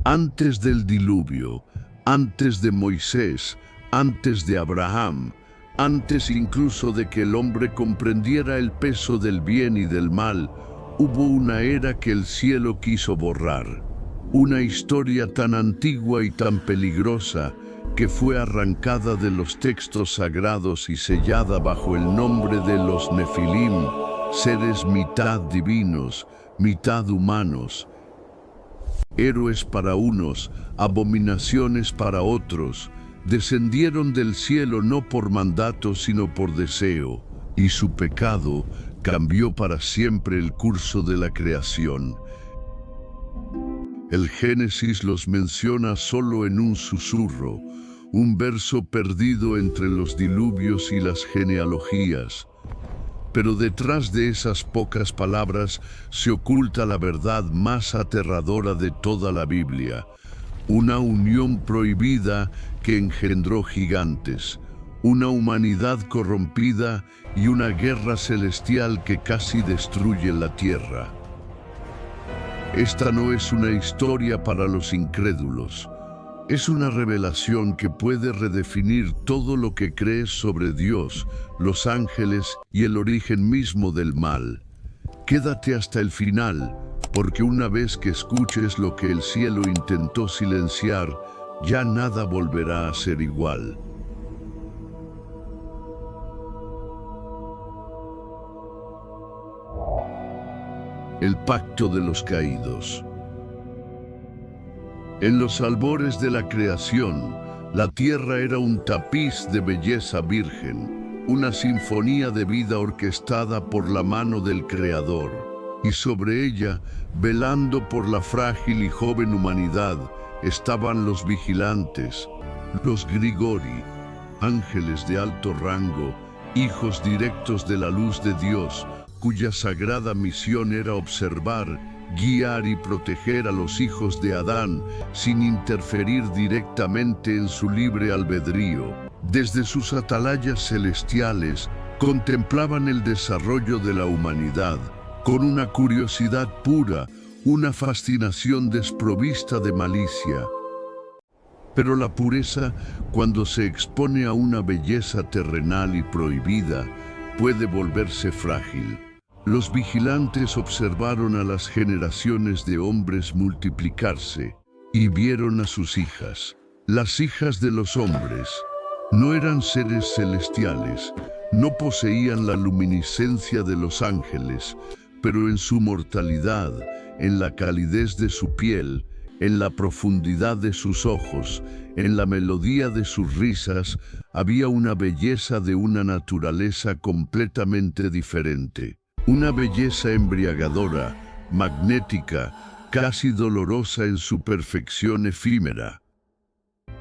Antes del diluvio, antes de Moisés, antes de Abraham, antes incluso de que el hombre comprendiera el peso del bien y del mal, hubo una era que el cielo quiso borrar. Una historia tan antigua y tan peligrosa que fue arrancada de los textos sagrados y sellada bajo el nombre de los Nefilim, seres mitad divinos, mitad humanos, héroes para unos, abominaciones para otros. Descendieron del cielo no por mandato sino por deseo, y su pecado cambió para siempre el curso de la creación. El Génesis los menciona solo en un susurro, un verso perdido entre los diluvios y las genealogías. Pero detrás de esas pocas palabras se oculta la verdad más aterradora de toda la Biblia. Una unión prohibida que engendró gigantes, una humanidad corrompida y una guerra celestial que casi destruye la tierra. Esta no es una historia para los incrédulos. Es una revelación que puede redefinir todo lo que crees sobre Dios, los ángeles y el origen mismo del mal. Quédate hasta el final, porque una vez que escuches lo que el cielo intentó silenciar, ya nada volverá a ser igual. El pacto de los caídos. En los albores de la creación, la tierra era un tapiz de belleza virgen, una sinfonía de vida orquestada por la mano del Creador, y sobre ella, velando por la frágil y joven humanidad, estaban los vigilantes, los Grigori, ángeles de alto rango, hijos directos de la luz de Dios, cuya sagrada misión era observar, guiar y proteger a los hijos de Adán sin interferir directamente en su libre albedrío. Desde sus atalayas celestiales contemplaban el desarrollo de la humanidad con una curiosidad pura, una fascinación desprovista de malicia. Pero la pureza, cuando se expone a una belleza terrenal y prohibida, puede volverse frágil. Los vigilantes observaron a las generaciones de hombres multiplicarse y vieron a sus hijas. Las hijas de los hombres no eran seres celestiales, no poseían la luminiscencia de los ángeles, pero en su mortalidad, en la calidez de su piel, en la profundidad de sus ojos, en la melodía de sus risas, había una belleza de una naturaleza completamente diferente. Una belleza embriagadora, magnética, casi dolorosa en su perfección efímera.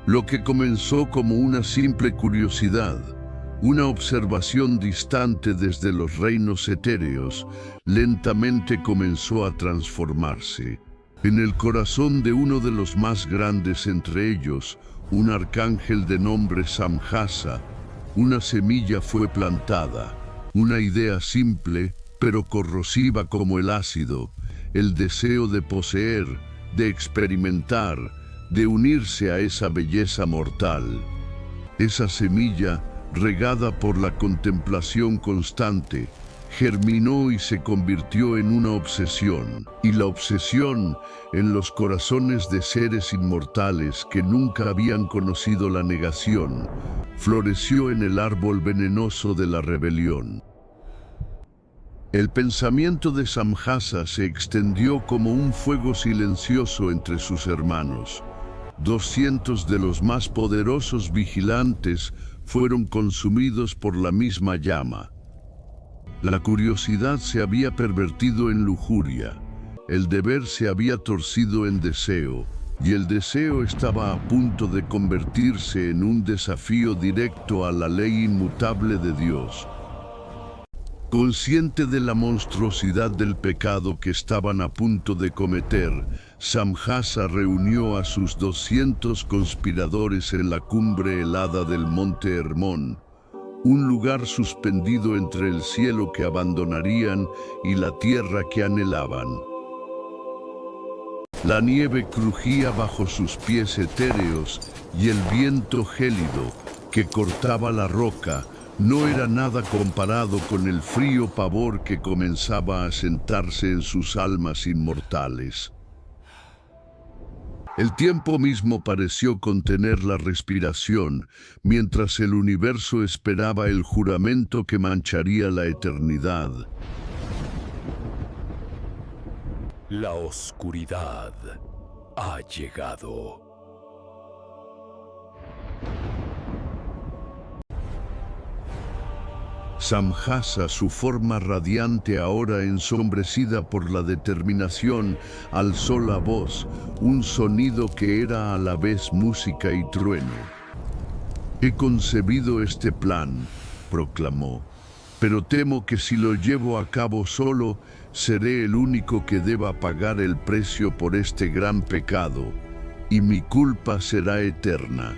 Lo que comenzó como una simple curiosidad, una observación distante desde los reinos etéreos, lentamente comenzó a transformarse. En el corazón de uno de los más grandes entre ellos, un arcángel de nombre Samjasa, una semilla fue plantada, una idea simple, pero corrosiva como el ácido, el deseo de poseer, de experimentar, de unirse a esa belleza mortal. Esa semilla, regada por la contemplación constante, germinó y se convirtió en una obsesión, y la obsesión en los corazones de seres inmortales que nunca habían conocido la negación, floreció en el árbol venenoso de la rebelión. El pensamiento de Samjasa se extendió como un fuego silencioso entre sus hermanos. 200 de los más poderosos vigilantes fueron consumidos por la misma llama. La curiosidad se había pervertido en lujuria, el deber se había torcido en deseo, y el deseo estaba a punto de convertirse en un desafío directo a la ley inmutable de Dios. Consciente de la monstruosidad del pecado que estaban a punto de cometer, Samjasa reunió a sus 200 conspiradores en la cumbre helada del monte Hermón, un lugar suspendido entre el cielo que abandonarían y la tierra que anhelaban. La nieve crujía bajo sus pies etéreos y el viento gélido que cortaba la roca no era nada comparado con el frío pavor que comenzaba a sentarse en sus almas inmortales. El tiempo mismo pareció contener la respiración, mientras el universo esperaba el juramento que mancharía la eternidad. La oscuridad ha llegado. Samjasa, su forma radiante ahora ensombrecida por la determinación, alzó la voz, un sonido que era a la vez música y trueno. «He concebido este plan», proclamó, «pero temo que si lo llevo a cabo solo, seré el único que deba pagar el precio por este gran pecado, y mi culpa será eterna».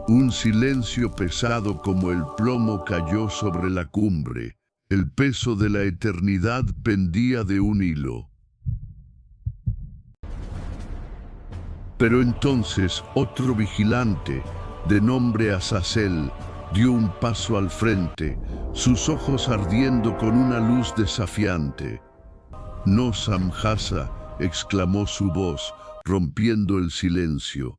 Un silencio pesado como el plomo cayó sobre la cumbre. El peso de la eternidad pendía de un hilo. Pero entonces otro vigilante, de nombre Azazel, dio un paso al frente, sus ojos ardiendo con una luz desafiante. «No, Samjasa», exclamó su voz, rompiendo el silencio.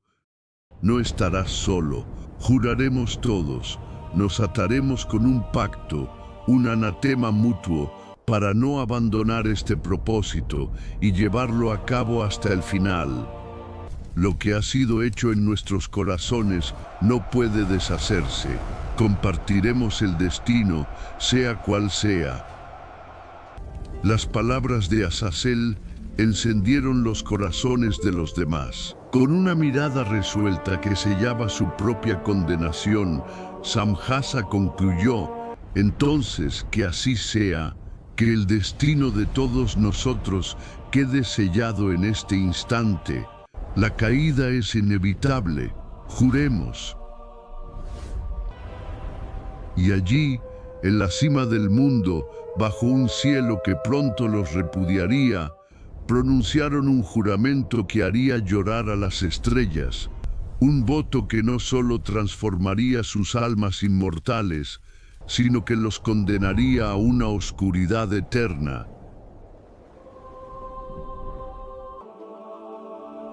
«No estarás solo, juraremos todos, nos ataremos con un pacto, un anatema mutuo, para no abandonar este propósito y llevarlo a cabo hasta el final. Lo que ha sido hecho en nuestros corazones no puede deshacerse, compartiremos el destino, sea cual sea». Las palabras de Azazel encendieron los corazones de los demás. Con una mirada resuelta que sellaba su propia condenación, Samjasa concluyó, «Entonces, que así sea, que el destino de todos nosotros quede sellado en este instante. La caída es inevitable, juremos». Y allí, en la cima del mundo, bajo un cielo que pronto los repudiaría, pronunciaron un juramento que haría llorar a las estrellas, un voto que no solo transformaría sus almas inmortales, sino que los condenaría a una oscuridad eterna.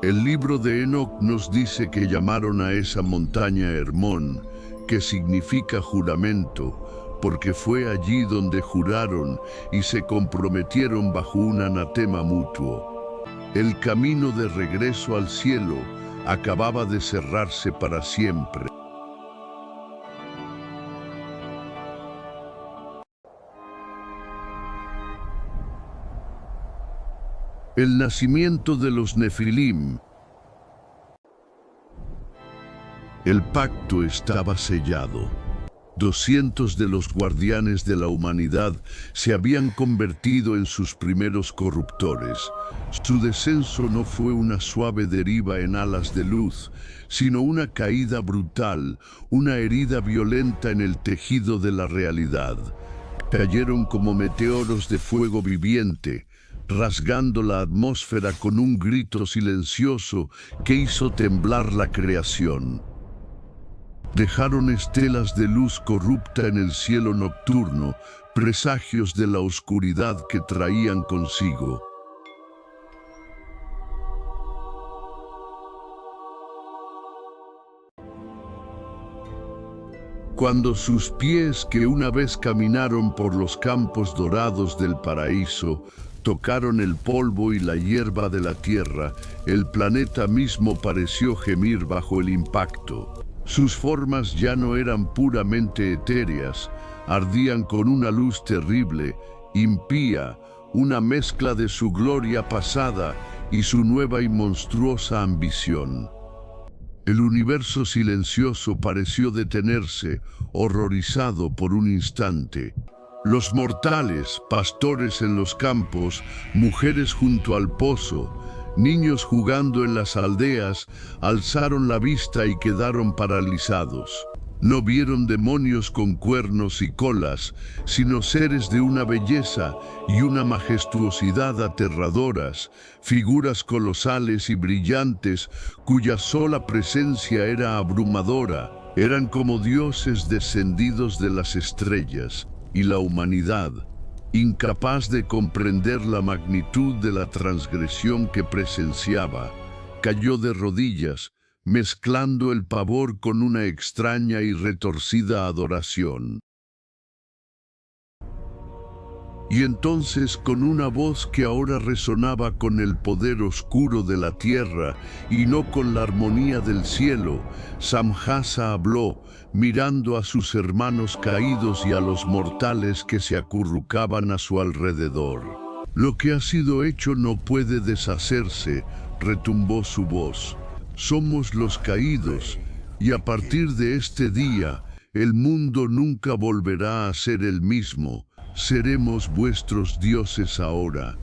El libro de Enoc nos dice que llamaron a esa montaña Hermón, que significa juramento, porque fue allí donde juraron y se comprometieron bajo un anatema mutuo. El camino de regreso al cielo acababa de cerrarse para siempre. El nacimiento de los Nefilim. El pacto estaba sellado. 200 de los guardianes de la humanidad se habían convertido en sus primeros corruptores. Su descenso no fue una suave deriva en alas de luz, sino una caída brutal, una herida violenta en el tejido de la realidad. Cayeron como meteoros de fuego viviente, rasgando la atmósfera con un grito silencioso que hizo temblar la creación. Dejaron estelas de luz corrupta en el cielo nocturno, presagios de la oscuridad que traían consigo. Cuando sus pies, que una vez caminaron por los campos dorados del paraíso, tocaron el polvo y la hierba de la tierra, el planeta mismo pareció gemir bajo el impacto. Sus formas ya no eran puramente etéreas, ardían con una luz terrible, impía, una mezcla de su gloria pasada y su nueva y monstruosa ambición. El universo silencioso pareció detenerse, horrorizado por un instante. Los mortales, pastores en los campos, mujeres junto al pozo, niños jugando en las aldeas, alzaron la vista y quedaron paralizados. No vieron demonios con cuernos y colas, sino seres de una belleza y una majestuosidad aterradoras, figuras colosales y brillantes, cuya sola presencia era abrumadora. Eran como dioses descendidos de las estrellas, y la humanidad, incapaz de comprender la magnitud de la transgresión que presenciaba, cayó de rodillas, mezclando el pavor con una extraña y retorcida adoración. Y entonces, con una voz que ahora resonaba con el poder oscuro de la tierra y no con la armonía del cielo, Samjasa habló, mirando a sus hermanos caídos y a los mortales que se acurrucaban a su alrededor. «Lo que ha sido hecho no puede deshacerse», retumbó su voz. «Somos los caídos, y a partir de este día, el mundo nunca volverá a ser el mismo. Seremos vuestros dioses ahora».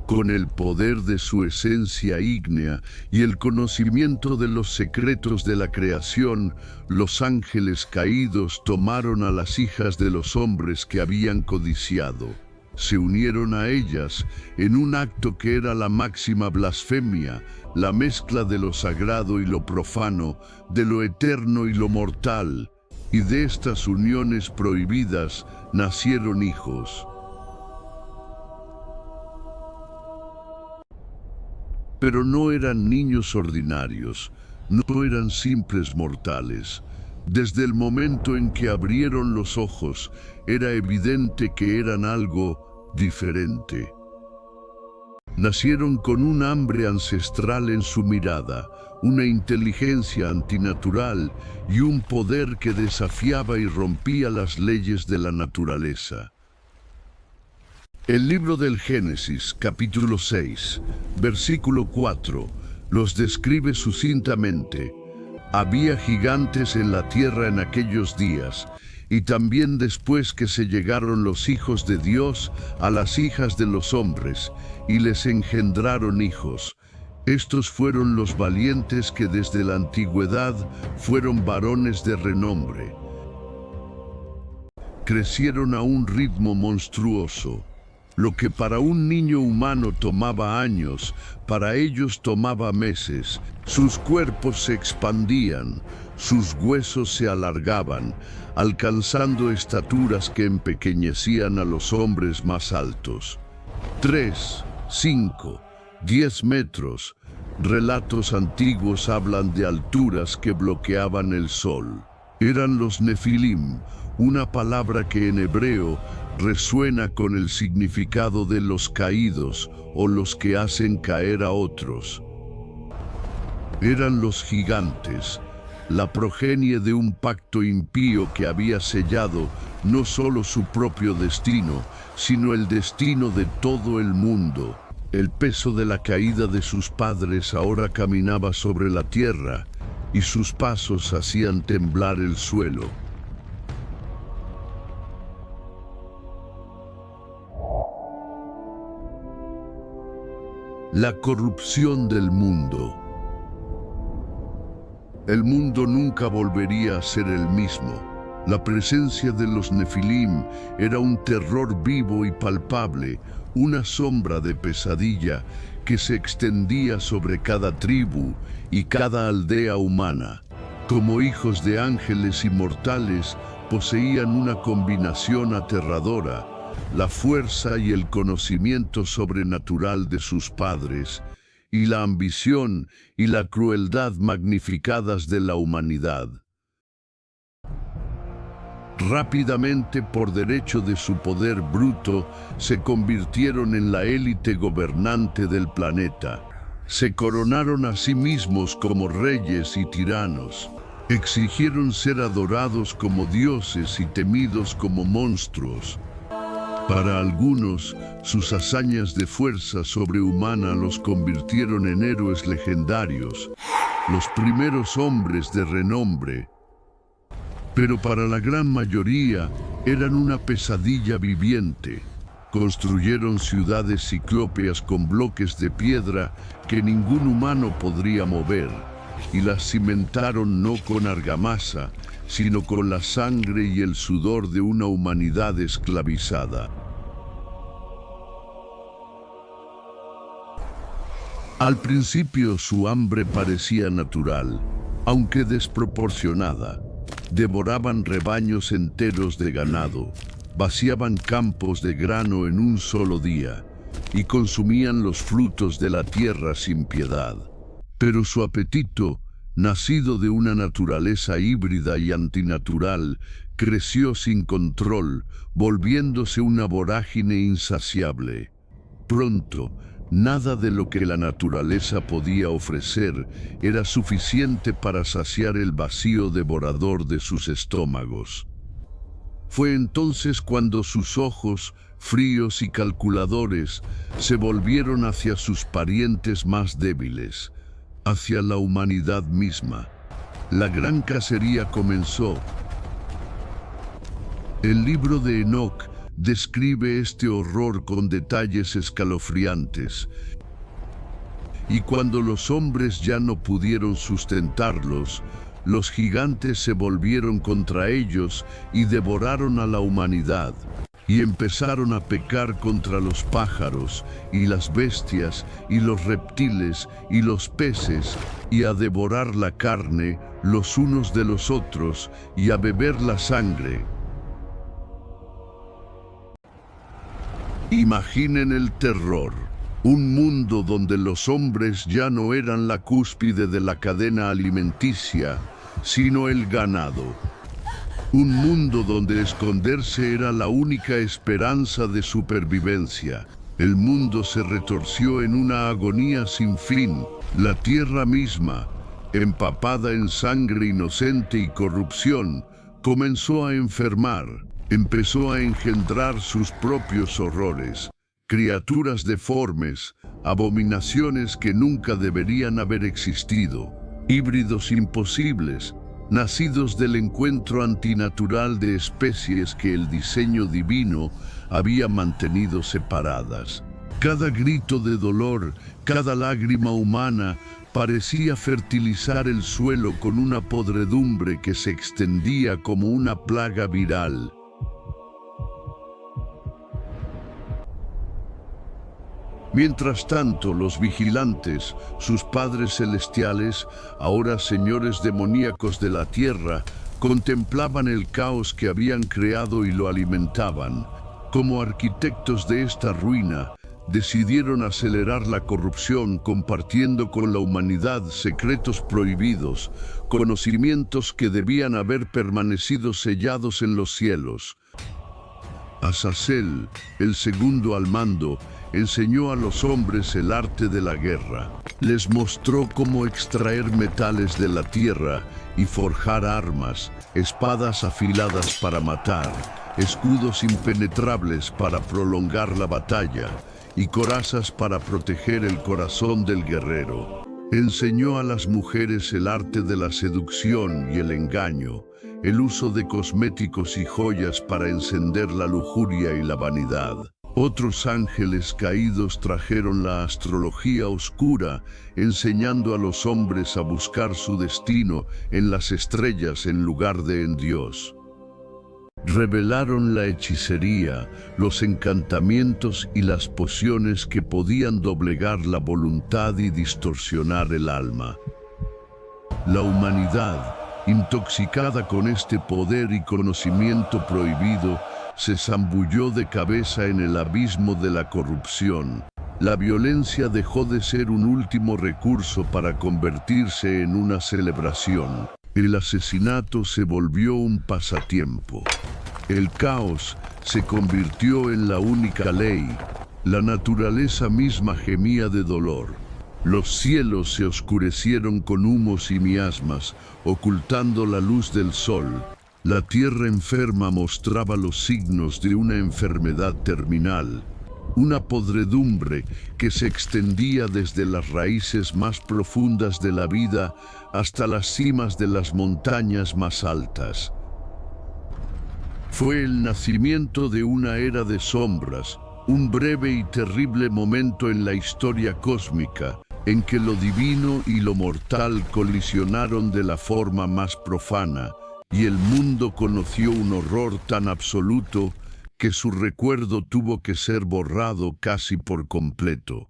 Con el poder de su esencia ígnea y el conocimiento de los secretos de la creación, los ángeles caídos tomaron a las hijas de los hombres que habían codiciado. Se unieron a ellas en un acto que era la máxima blasfemia, la mezcla de lo sagrado y lo profano, de lo eterno y lo mortal, y de estas uniones prohibidas nacieron hijos. Pero no eran niños ordinarios, no eran simples mortales. Desde el momento en que abrieron los ojos, era evidente que eran algo diferente. Nacieron con un hambre ancestral en su mirada, una inteligencia antinatural y un poder que desafiaba y rompía las leyes de la naturaleza. El libro del Génesis, capítulo 6, versículo 4, los describe sucintamente. Había gigantes en la tierra en aquellos días, y también después que se llegaron los hijos de Dios a las hijas de los hombres, y les engendraron hijos. Estos fueron los valientes que desde la antigüedad fueron varones de renombre. Crecieron a un ritmo monstruoso. Lo que para un niño humano tomaba años, para ellos tomaba meses. Sus cuerpos se expandían, sus huesos se alargaban, alcanzando estaturas que empequeñecían a los hombres más altos. 3, 5, 10 metros. Relatos antiguos hablan de alturas que bloqueaban el sol. Eran los Nefilim, una palabra que en hebreo resuena con el significado de los caídos o los que hacen caer a otros. Eran los gigantes, la progenie de un pacto impío que había sellado no solo su propio destino, sino el destino de todo el mundo. El peso de la caída de sus padres ahora caminaba sobre la tierra, y sus pasos hacían temblar el suelo. La corrupción del mundo. El mundo nunca volvería a ser el mismo. La presencia de los Nefilim era un terror vivo y palpable, una sombra de pesadilla que se extendía sobre cada tribu y cada aldea humana. Como hijos de ángeles inmortales, poseían una combinación aterradora: la fuerza y el conocimiento sobrenatural de sus padres, y la ambición y la crueldad magnificadas de la humanidad. Rápidamente, por derecho de su poder bruto, se convirtieron en la élite gobernante del planeta. Se coronaron a sí mismos como reyes y tiranos. Exigieron ser adorados como dioses y temidos como monstruos. Para algunos, sus hazañas de fuerza sobrehumana los convirtieron en héroes legendarios, los primeros hombres de renombre. Pero para la gran mayoría eran una pesadilla viviente. Construyeron ciudades ciclópeas con bloques de piedra que ningún humano podría mover. y las cimentaron no con argamasa, sino con la sangre y el sudor de una humanidad esclavizada. Al principio su hambre parecía natural, aunque desproporcionada. Devoraban rebaños enteros de ganado, vaciaban campos de grano en un solo día y consumían los frutos de la tierra sin piedad. Pero su apetito, nacido de una naturaleza híbrida y antinatural, creció sin control, volviéndose una vorágine insaciable. Pronto, nada de lo que la naturaleza podía ofrecer era suficiente para saciar el vacío devorador de sus estómagos. Fue entonces cuando sus ojos, fríos y calculadores, se volvieron hacia sus parientes más débiles, hacia la humanidad misma. La gran cacería comenzó. El libro de Enoc describe este horror con detalles escalofriantes. Y cuando los hombres ya no pudieron sustentarlos, los gigantes se volvieron contra ellos y devoraron a la humanidad. Y empezaron a pecar contra los pájaros, y las bestias, y los reptiles, y los peces, y a devorar la carne los unos de los otros, y a beber la sangre. Imaginen el terror. Un mundo donde los hombres ya no eran la cúspide de la cadena alimenticia, sino el ganado. Un mundo donde esconderse era la única esperanza de supervivencia. El mundo se retorció en una agonía sin fin. La tierra misma, empapada en sangre inocente y corrupción, comenzó a enfermar. Empezó a engendrar sus propios horrores. Criaturas deformes, abominaciones que nunca deberían haber existido. Híbridos imposibles, nacidos del encuentro antinatural de especies que el diseño divino había mantenido separadas. Cada grito de dolor, cada lágrima humana, parecía fertilizar el suelo con una podredumbre que se extendía como una plaga viral. Mientras tanto, los vigilantes, sus padres celestiales, ahora señores demoníacos de la tierra, contemplaban el caos que habían creado y lo alimentaban. Como arquitectos de esta ruina, decidieron acelerar la corrupción compartiendo con la humanidad secretos prohibidos, conocimientos que debían haber permanecido sellados en los cielos. Azazel, el segundo al mando, enseñó a los hombres el arte de la guerra. Les mostró cómo extraer metales de la tierra y forjar armas, espadas afiladas para matar, escudos impenetrables para prolongar la batalla y corazas para proteger el corazón del guerrero. Enseñó a las mujeres el arte de la seducción y el engaño, el uso de cosméticos y joyas para encender la lujuria y la vanidad. Otros ángeles caídos trajeron la astrología oscura, enseñando a los hombres a buscar su destino en las estrellas en lugar de en Dios. Revelaron la hechicería, los encantamientos y las pociones que podían doblegar la voluntad y distorsionar el alma. La humanidad, intoxicada con este poder y conocimiento prohibido, se zambulló de cabeza en el abismo de la corrupción. La violencia dejó de ser un último recurso para convertirse en una celebración. El asesinato se volvió un pasatiempo. El caos se convirtió en la única ley. La naturaleza misma gemía de dolor. Los cielos se oscurecieron con humos y miasmas, ocultando la luz del sol. La tierra enferma mostraba los signos de una enfermedad terminal, una podredumbre que se extendía desde las raíces más profundas de la vida hasta las cimas de las montañas más altas. Fue el nacimiento de una era de sombras, un breve y terrible momento en la historia cósmica, en que lo divino y lo mortal colisionaron de la forma más profana, y el mundo conoció un horror tan absoluto que su recuerdo tuvo que ser borrado casi por completo.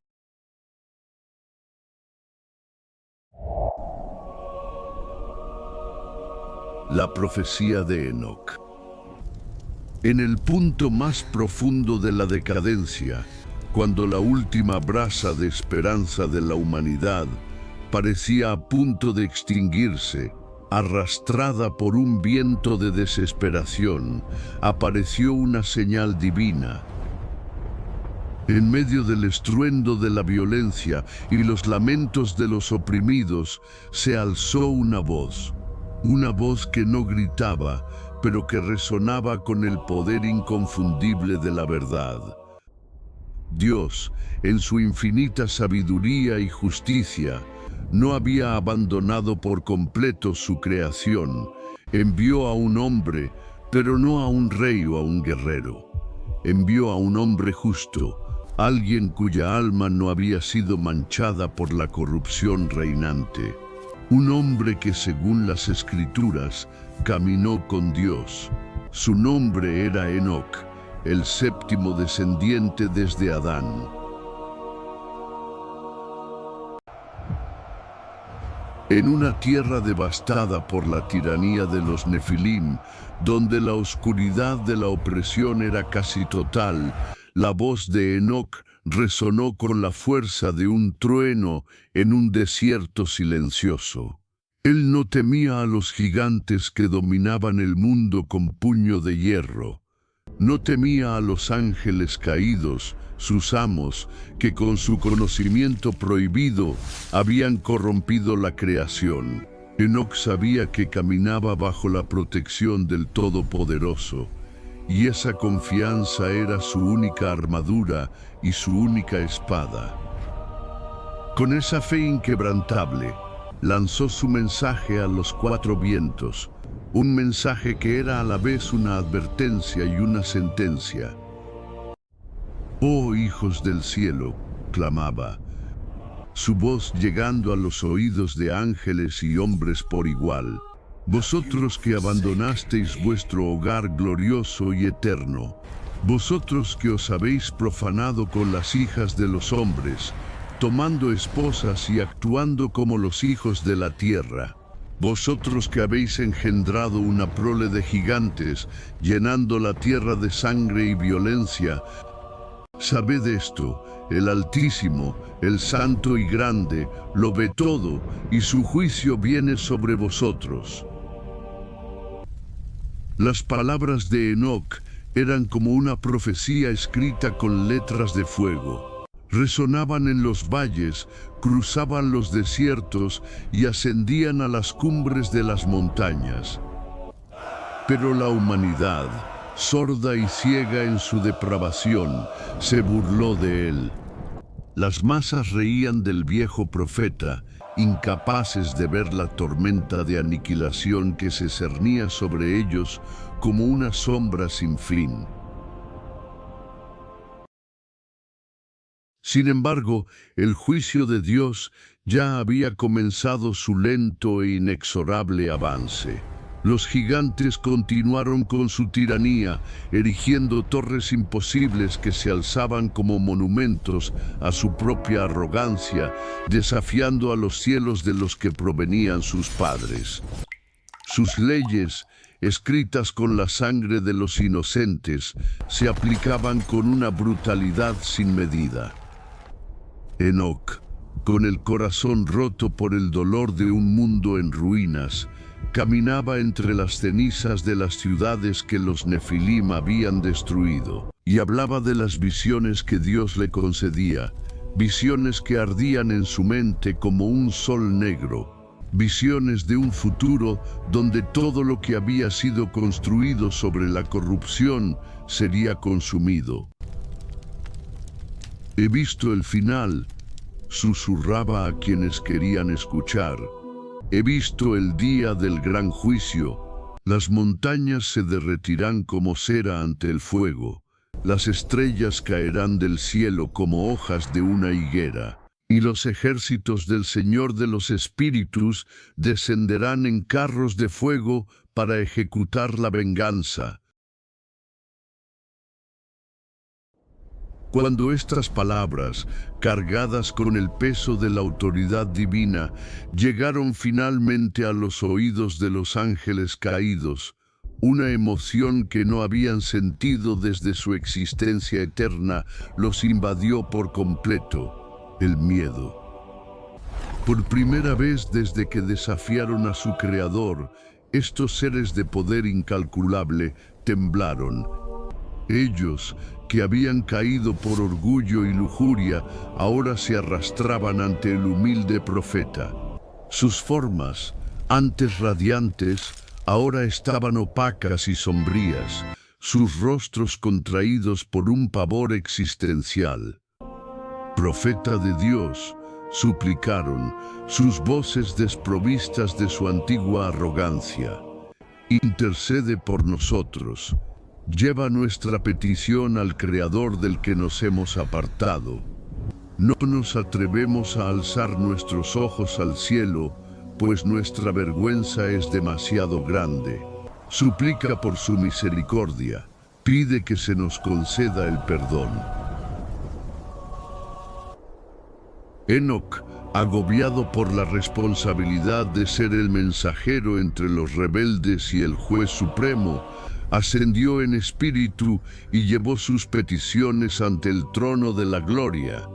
La profecía de Enoc. En el punto más profundo de la decadencia, cuando la última brasa de esperanza de la humanidad parecía a punto de extinguirse, arrastrada por un viento de desesperación, apareció una señal divina. En medio del estruendo de la violencia y los lamentos de los oprimidos, se alzó una voz que no gritaba, pero que resonaba con el poder inconfundible de la verdad. Dios, en su infinita sabiduría y justicia, no había abandonado por completo su creación. Envió a un hombre, pero no a un rey o a un guerrero. Envió a un hombre justo, alguien cuya alma no había sido manchada por la corrupción reinante. Un hombre que, según las Escrituras, caminó con Dios. Su nombre era Enoc, el séptimo descendiente desde Adán. En una tierra devastada por la tiranía de los Nefilim, donde la oscuridad de la opresión era casi total, la voz de Enoc resonó con la fuerza de un trueno en un desierto silencioso. Él no temía a los gigantes que dominaban el mundo con puño de hierro. No temía a los ángeles caídos, sus amos, que con su conocimiento prohibido habían corrompido la creación. Enoc sabía que caminaba bajo la protección del Todopoderoso, y esa confianza era su única armadura y su única espada. Con esa fe inquebrantable, lanzó su mensaje a los cuatro vientos, un mensaje que era a la vez una advertencia y una sentencia. «Oh hijos del cielo», clamaba, su voz llegando a los oídos de ángeles y hombres por igual, «vosotros que abandonasteis vuestro hogar glorioso y eterno, vosotros que os habéis profanado con las hijas de los hombres, tomando esposas y actuando como los hijos de la tierra, vosotros que habéis engendrado una prole de gigantes, llenando la tierra de sangre y violencia, sabed esto, el Altísimo, el Santo y Grande, lo ve todo, y su juicio viene sobre vosotros». Las palabras de Enoc eran como una profecía escrita con letras de fuego. Resonaban en los valles, cruzaban los desiertos y ascendían a las cumbres de las montañas. Pero la humanidad, sorda y ciega en su depravación, se burló de él. Las masas reían del viejo profeta, incapaces de ver la tormenta de aniquilación que se cernía sobre ellos como una sombra sin fin. Sin embargo, el juicio de Dios ya había comenzado su lento e inexorable avance. Los gigantes continuaron con su tiranía, erigiendo torres imposibles que se alzaban como monumentos a su propia arrogancia, desafiando a los cielos de los que provenían sus padres. Sus leyes, escritas con la sangre de los inocentes, se aplicaban con una brutalidad sin medida. Enoc, con el corazón roto por el dolor de un mundo en ruinas, caminaba entre las cenizas de las ciudades que los Nefilim habían destruido, y hablaba de las visiones que Dios le concedía, visiones que ardían en su mente como un sol negro, visiones de un futuro donde todo lo que había sido construido sobre la corrupción sería consumido. «He visto el final», susurraba a quienes querían escuchar. «He visto el día del gran juicio. Las montañas se derretirán como cera ante el fuego. Las estrellas caerán del cielo como hojas de una higuera. y los ejércitos del Señor de los Espíritus descenderán en carros de fuego para ejecutar la venganza. Cuando estas palabras, cargadas con el peso de la autoridad divina, llegaron finalmente a los oídos de los ángeles caídos, una emoción que no habían sentido desde su existencia eterna los invadió por completo: el miedo. Por primera vez desde que desafiaron a su Creador, estos seres de poder incalculable temblaron. Ellos, que habían caído por orgullo y lujuria, ahora se arrastraban ante el humilde profeta. Sus formas, antes radiantes, ahora estaban opacas y sombrías, sus rostros contraídos por un pavor existencial. Profeta de Dios, suplicaron, sus voces desprovistas de su antigua arrogancia. Intercede por nosotros. Lleva nuestra petición al Creador del que nos hemos apartado. No nos atrevemos a alzar nuestros ojos al cielo, pues nuestra vergüenza es demasiado grande. Suplica por su misericordia, pide que se nos conceda el perdón. Enoc, agobiado por la responsabilidad de ser el mensajero entre los rebeldes y el juez supremo, ascendió en espíritu y llevó sus peticiones ante el trono de la gloria.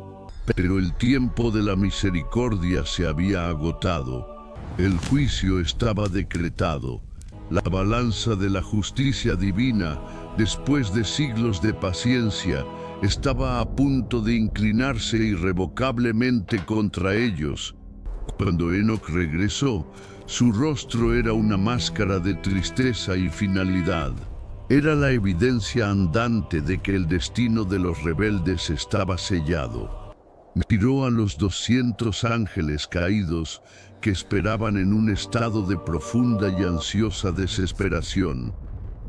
Pero el tiempo de la misericordia se había agotado. El juicio estaba decretado. La balanza de la justicia divina, después de siglos de paciencia, estaba a punto de inclinarse irrevocablemente contra ellos. Cuando Enoc regresó, su rostro era una máscara de tristeza y finalidad. Era la evidencia andante de que el destino de los rebeldes estaba sellado. Miró a los 200 ángeles caídos que esperaban en un estado de profunda y ansiosa desesperación,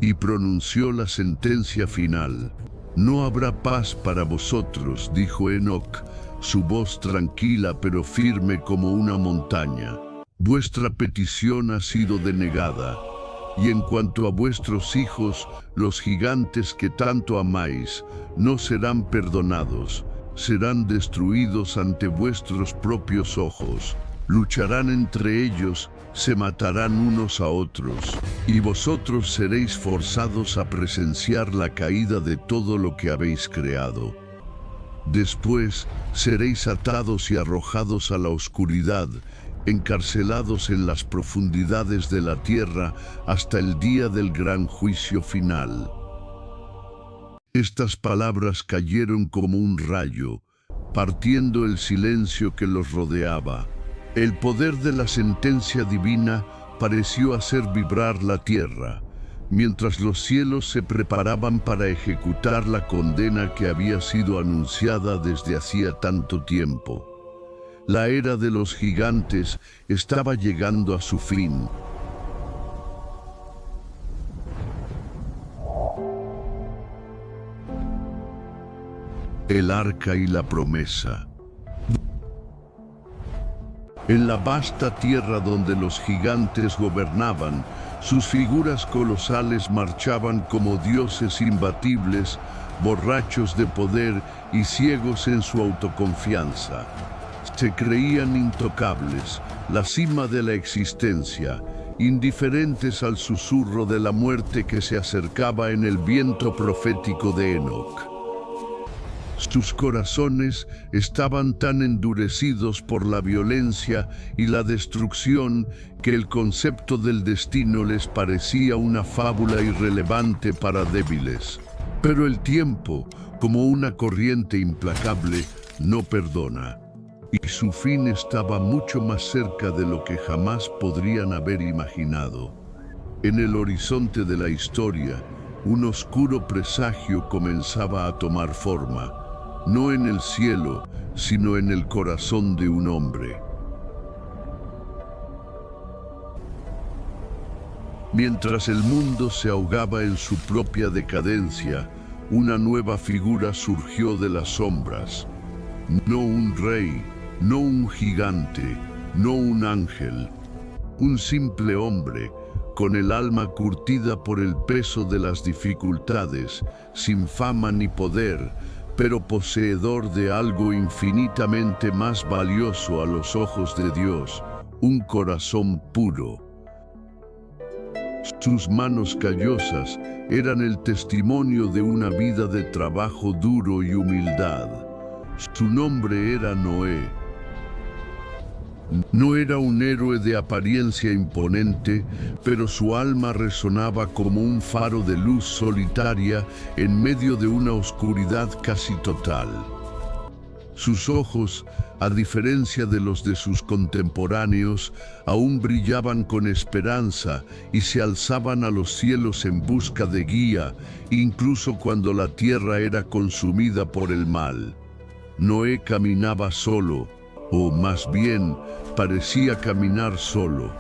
y pronunció la sentencia final. No habrá paz para vosotros, dijo Enoc, su voz tranquila pero firme como una montaña. Vuestra petición ha sido denegada, y en cuanto a vuestros hijos, los gigantes que tanto amáis, no serán perdonados, serán destruidos ante vuestros propios ojos. Lucharán entre ellos, se matarán unos a otros, y vosotros seréis forzados a presenciar la caída de todo lo que habéis creado. Después seréis atados y arrojados a la oscuridad, encarcelados en las profundidades de la tierra hasta el día del gran juicio final. Estas palabras cayeron como un rayo, partiendo el silencio que los rodeaba. El poder de la sentencia divina pareció hacer vibrar la tierra, mientras los cielos se preparaban para ejecutar la condena que había sido anunciada desde hacía tanto tiempo. La era de los gigantes estaba llegando a su fin. El arca y la promesa. En la vasta tierra donde los gigantes gobernaban, sus figuras colosales marchaban como dioses imbatibles, borrachos de poder y ciegos en su autoconfianza. Se creían intocables, la cima de la existencia, indiferentes al susurro de la muerte que se acercaba en el viento profético de Enoc. Sus corazones estaban tan endurecidos por la violencia y la destrucción que el concepto del destino les parecía una fábula irrelevante para débiles. Pero el tiempo, como una corriente implacable, no perdona. Y su fin estaba mucho más cerca de lo que jamás podrían haber imaginado. En el horizonte de la historia, un oscuro presagio comenzaba a tomar forma, no en el cielo, sino en el corazón de un hombre. Mientras el mundo se ahogaba en su propia decadencia, una nueva figura surgió de las sombras. No un rey, no un gigante, no un ángel, un simple hombre, con el alma curtida por el peso de las dificultades, sin fama ni poder, pero poseedor de algo infinitamente más valioso a los ojos de Dios, un corazón puro. Sus manos callosas eran el testimonio de una vida de trabajo duro y humildad. Su nombre era Noé. No era un héroe de apariencia imponente, pero su alma resonaba como un faro de luz solitaria en medio de una oscuridad casi total. Sus ojos, a diferencia de los de sus contemporáneos, aún brillaban con esperanza y se alzaban a los cielos en busca de guía, incluso cuando la tierra era consumida por el mal. Noé caminaba solo, o más bien, parecía caminar solo,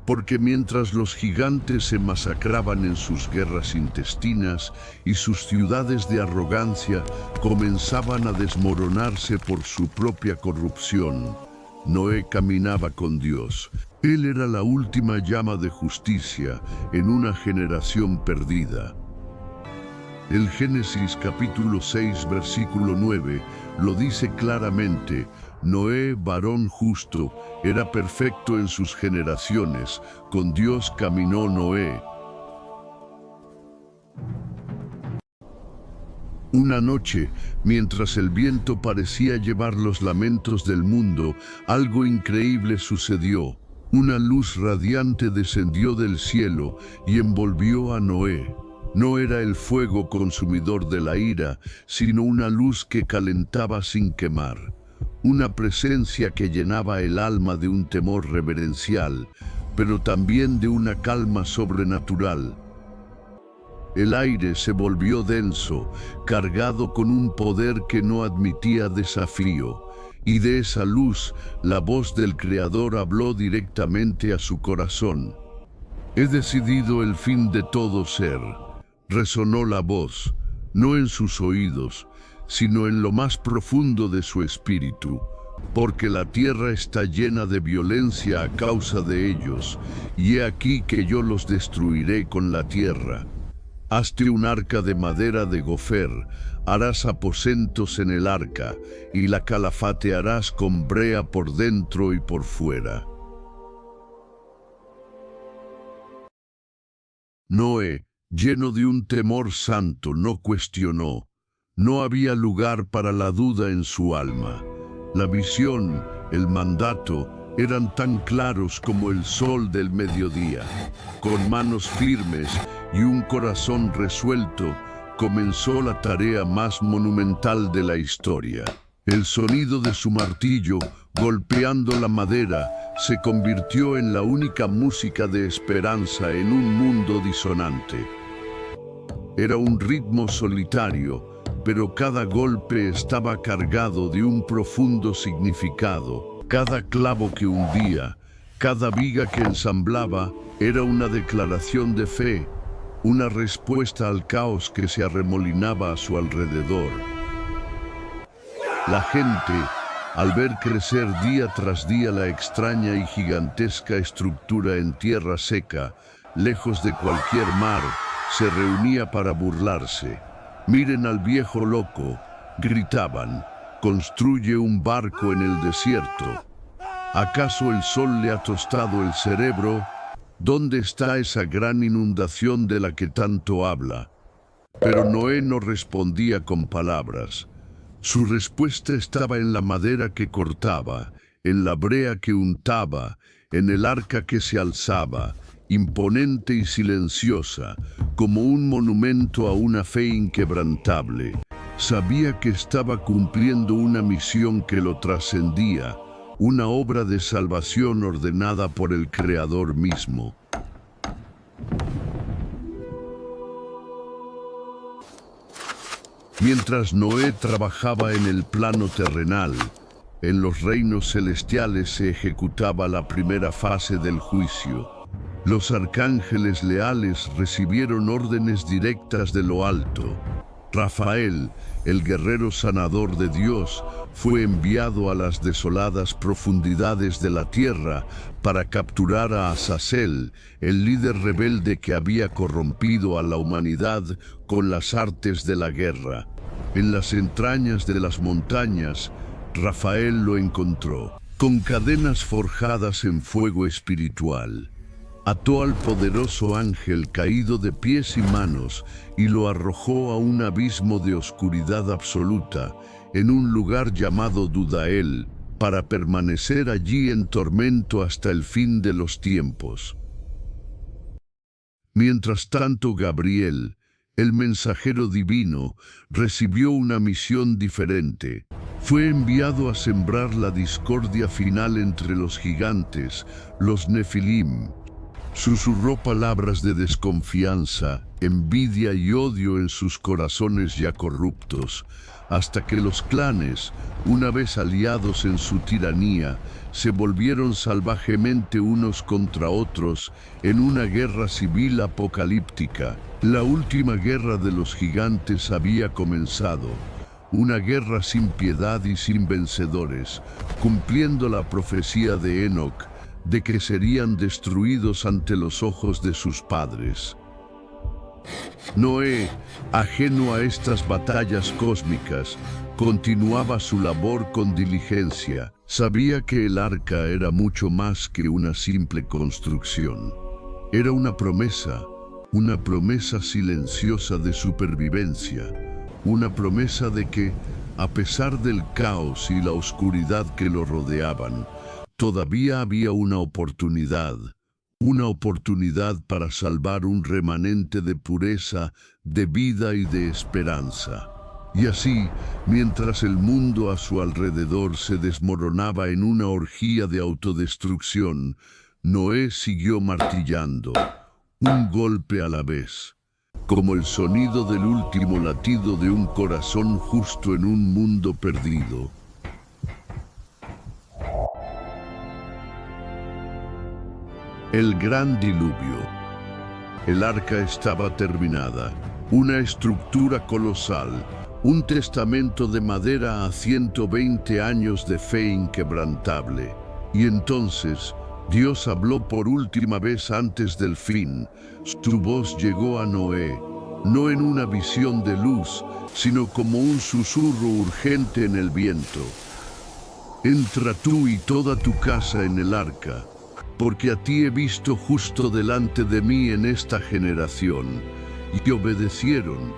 porque mientras los gigantes se masacraban en sus guerras intestinas y sus ciudades de arrogancia comenzaban a desmoronarse por su propia corrupción, Noé caminaba con Dios. Él era la última llama de justicia en una generación perdida. El Génesis capítulo 6, versículo 9, lo dice claramente: Noé, varón justo, era perfecto en sus generaciones. Con Dios caminó Noé. Una noche, mientras el viento parecía llevar los lamentos del mundo, algo increíble sucedió. Una luz radiante descendió del cielo y envolvió a Noé. No era el fuego consumidor de la ira, sino una luz que calentaba sin quemar. Una presencia que llenaba el alma de un temor reverencial, pero también de una calma sobrenatural. El aire se volvió denso, cargado con un poder que no admitía desafío, y de esa luz la voz del Creador habló directamente a su corazón. «He decidido el fin de todo ser», resonó la voz, no en sus oídos, sino en lo más profundo de su espíritu, porque la tierra está llena de violencia a causa de ellos, y he aquí que yo los destruiré con la tierra. Hazte un arca de madera de gofer, harás aposentos en el arca, y la calafatearás con brea por dentro y por fuera. Noé, lleno de un temor santo, no cuestionó. No había lugar para la duda en su alma. La visión, el mandato, eran tan claros como el sol del mediodía. Con manos firmes y un corazón resuelto, comenzó la tarea más monumental de la historia. El sonido de su martillo, golpeando la madera, se convirtió en la única música de esperanza en un mundo disonante. Era un ritmo solitario, pero cada golpe estaba cargado de un profundo significado. Cada clavo que hundía, cada viga que ensamblaba, era una declaración de fe, una respuesta al caos que se arremolinaba a su alrededor. La gente, al ver crecer día tras día la extraña y gigantesca estructura en tierra seca, lejos de cualquier mar, se reunía para burlarse. «Miren al viejo loco», gritaban, «construye un barco en el desierto. ¿Acaso el sol le ha tostado el cerebro? ¿Dónde está esa gran inundación de la que tanto habla?» Pero Noé no respondía con palabras. Su respuesta estaba en la madera que cortaba, en la brea que untaba, en el arca que se alzaba, imponente y silenciosa, como un monumento a una fe inquebrantable. Sabía que estaba cumpliendo una misión que lo trascendía, una obra de salvación ordenada por el Creador mismo. Mientras Noé trabajaba en el plano terrenal, en los reinos celestiales se ejecutaba la primera fase del juicio. Los arcángeles leales recibieron órdenes directas de lo alto. Rafael, el guerrero sanador de Dios, fue enviado a las desoladas profundidades de la tierra para capturar a Azazel, el líder rebelde que había corrompido a la humanidad con las artes de la guerra. En las entrañas de las montañas, Rafael lo encontró, con cadenas forjadas en fuego espiritual. Ató al poderoso ángel caído de pies y manos y lo arrojó a un abismo de oscuridad absoluta, en un lugar llamado Dudael, para permanecer allí en tormento hasta el fin de los tiempos. Mientras tanto, Gabriel, el mensajero divino, recibió una misión diferente. Fue enviado a sembrar la discordia final entre los gigantes, los Nefilim. Susurró palabras de desconfianza, envidia y odio en sus corazones ya corruptos, hasta que los clanes, una vez aliados en su tiranía, se volvieron salvajemente unos contra otros en una guerra civil apocalíptica. La última guerra de los gigantes había comenzado, una guerra sin piedad y sin vencedores, cumpliendo la profecía de Enoc, de que serían destruidos ante los ojos de sus padres. Noé, ajeno a estas batallas cósmicas, continuaba su labor con diligencia. Sabía que el arca era mucho más que una simple construcción. Era una promesa silenciosa de supervivencia, una promesa de que, a pesar del caos y la oscuridad que lo rodeaban, todavía había una oportunidad para salvar un remanente de pureza, de vida y de esperanza. Y así, mientras el mundo a su alrededor se desmoronaba en una orgía de autodestrucción, Noé siguió martillando, un golpe a la vez, como el sonido del último latido de un corazón justo en un mundo perdido. El gran diluvio. El arca estaba terminada, una estructura colosal, un testamento de madera a 120 años de fe inquebrantable. Y entonces, Dios habló por última vez antes del fin. Su voz llegó a Noé, no en una visión de luz, sino como un susurro urgente en el viento. Entra tú y toda tu casa en el arca, porque a ti he visto justo delante de mí en esta generación. Y obedecieron.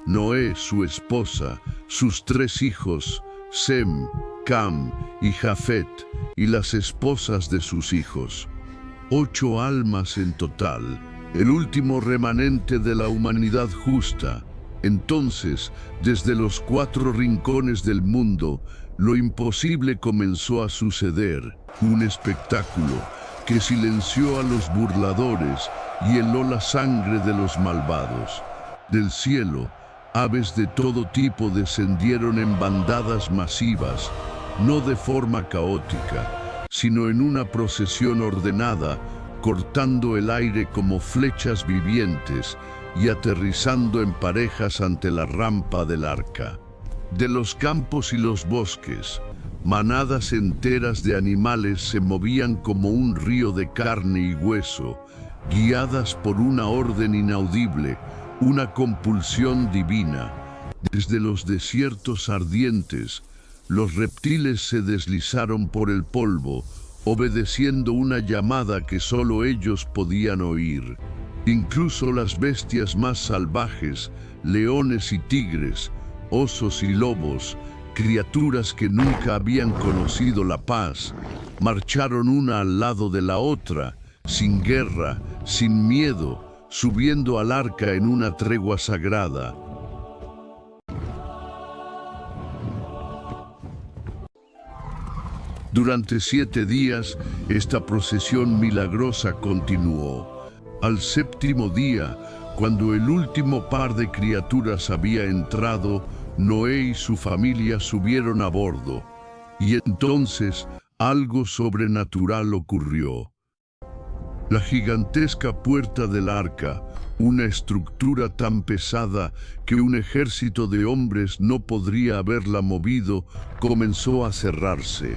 Noé, su esposa, sus 3 hijos, Sem, Cam y Jafet, y las esposas de sus hijos. 8 almas en total, el último remanente de la humanidad justa. Entonces, desde los 4 rincones del mundo, lo imposible comenzó a suceder, un espectáculo que silenció a los burladores y heló la sangre de los malvados. Del cielo, aves de todo tipo descendieron en bandadas masivas, no de forma caótica, sino en una procesión ordenada, cortando el aire como flechas vivientes y aterrizando en parejas ante la rampa del arca. De los campos y los bosques, manadas enteras de animales se movían como un río de carne y hueso, guiadas por una orden inaudible, una compulsión divina. Desde los desiertos ardientes, los reptiles se deslizaron por el polvo, obedeciendo una llamada que solo ellos podían oír. Incluso las bestias más salvajes, leones y tigres, osos y lobos, criaturas que nunca habían conocido la paz, marcharon una al lado de la otra, sin guerra, sin miedo, subiendo al arca en una tregua sagrada. Durante 7 días, esta procesión milagrosa continuó. Al 7º día, cuando el último par de criaturas había entrado, Noé y su familia subieron a bordo, y entonces algo sobrenatural ocurrió. La gigantesca puerta del arca, una estructura tan pesada que un ejército de hombres no podría haberla movido, comenzó a cerrarse.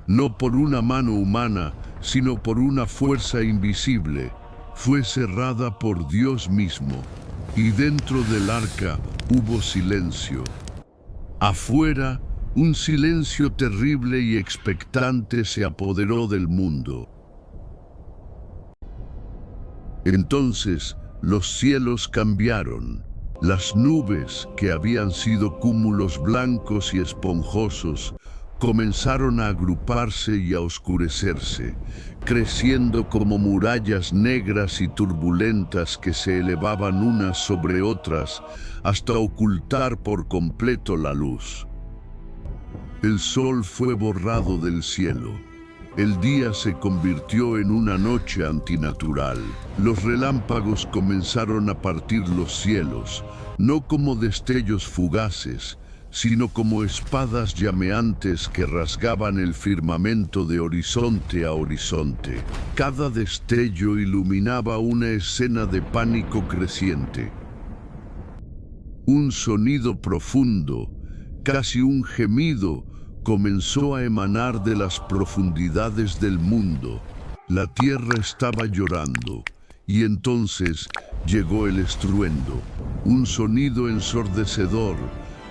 No por una mano humana, sino por una fuerza invisible. Fue cerrada por Dios mismo, y dentro del arca hubo silencio. Afuera, un silencio terrible y expectante se apoderó del mundo. Entonces, los cielos cambiaron. Las nubes, que habían sido cúmulos blancos y esponjosos, comenzaron a agruparse y a oscurecerse, creciendo como murallas negras y turbulentas que se elevaban unas sobre otras hasta ocultar por completo la luz. El sol fue borrado del cielo. El día se convirtió en una noche antinatural. Los relámpagos comenzaron a partir los cielos, no como destellos fugaces, sino como espadas llameantes que rasgaban el firmamento de horizonte a horizonte. Cada destello iluminaba una escena de pánico creciente. Un sonido profundo, casi un gemido, comenzó a emanar de las profundidades del mundo. La tierra estaba llorando, y entonces llegó el estruendo, un sonido ensordecedor,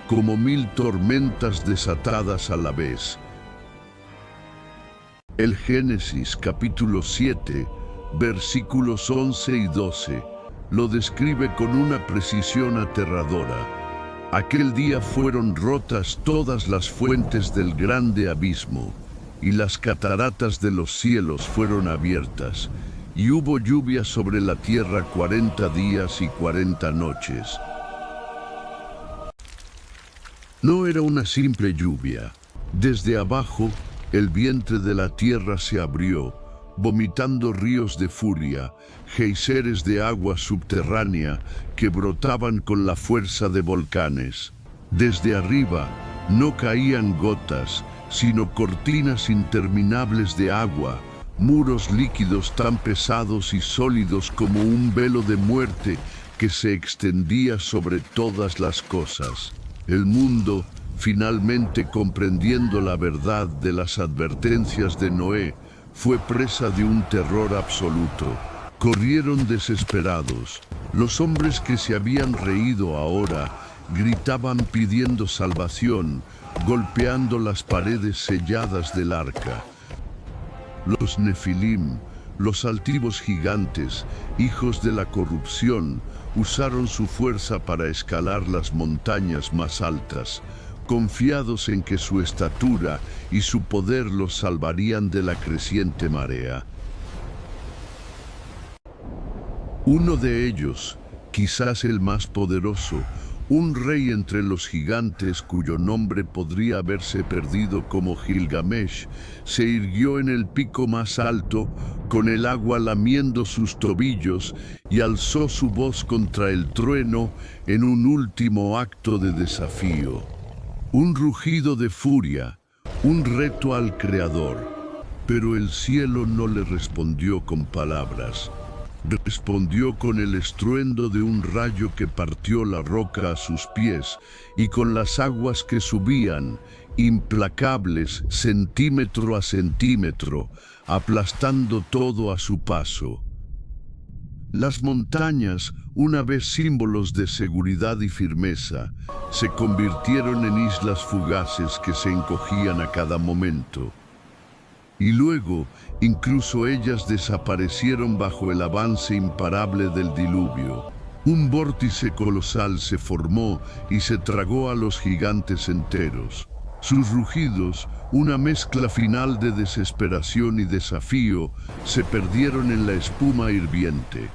como 1000 tormentas desatadas a la vez. El Génesis capítulo 7, versículos 11 y 12, lo describe con una precisión aterradora. Aquel día fueron rotas todas las fuentes del grande abismo, y las cataratas de los cielos fueron abiertas, y hubo lluvia sobre la tierra 40 días y 40 noches. No era una simple lluvia. Desde abajo, el vientre de la tierra se abrió, vomitando ríos de furia, geyseres de agua subterránea que brotaban con la fuerza de volcanes. Desde arriba no caían gotas, sino cortinas interminables de agua, muros líquidos tan pesados y sólidos como un velo de muerte que se extendía sobre todas las cosas. El mundo, finalmente comprendiendo la verdad de las advertencias de Noé, fue presa de un terror absoluto. Corrieron desesperados. Los hombres que se habían reído ahora gritaban pidiendo salvación, golpeando las paredes selladas del arca. Los Nefilim, los altivos gigantes, hijos de la corrupción, usaron su fuerza para escalar las montañas más altas, confiados en que su estatura y su poder los salvarían de la creciente marea. Uno de ellos, quizás el más poderoso, un rey entre los gigantes cuyo nombre podría haberse perdido como Gilgamesh, se irguió en el pico más alto, con el agua lamiendo sus tobillos, y alzó su voz contra el trueno en un último acto de desafío. Un rugido de furia, un reto al Creador. Pero el cielo no le respondió con palabras. Respondió con el estruendo de un rayo que partió la roca a sus pies y con las aguas que subían, implacables, centímetro a centímetro, aplastando todo a su paso. Las montañas, una vez símbolos de seguridad y firmeza, se convirtieron en islas fugaces que se encogían a cada momento. Y luego, incluso ellas desaparecieron bajo el avance imparable del diluvio. Un vórtice colosal se formó y se tragó a los gigantes enteros. Sus rugidos, una mezcla final de desesperación y desafío, se perdieron en la espuma hirviente.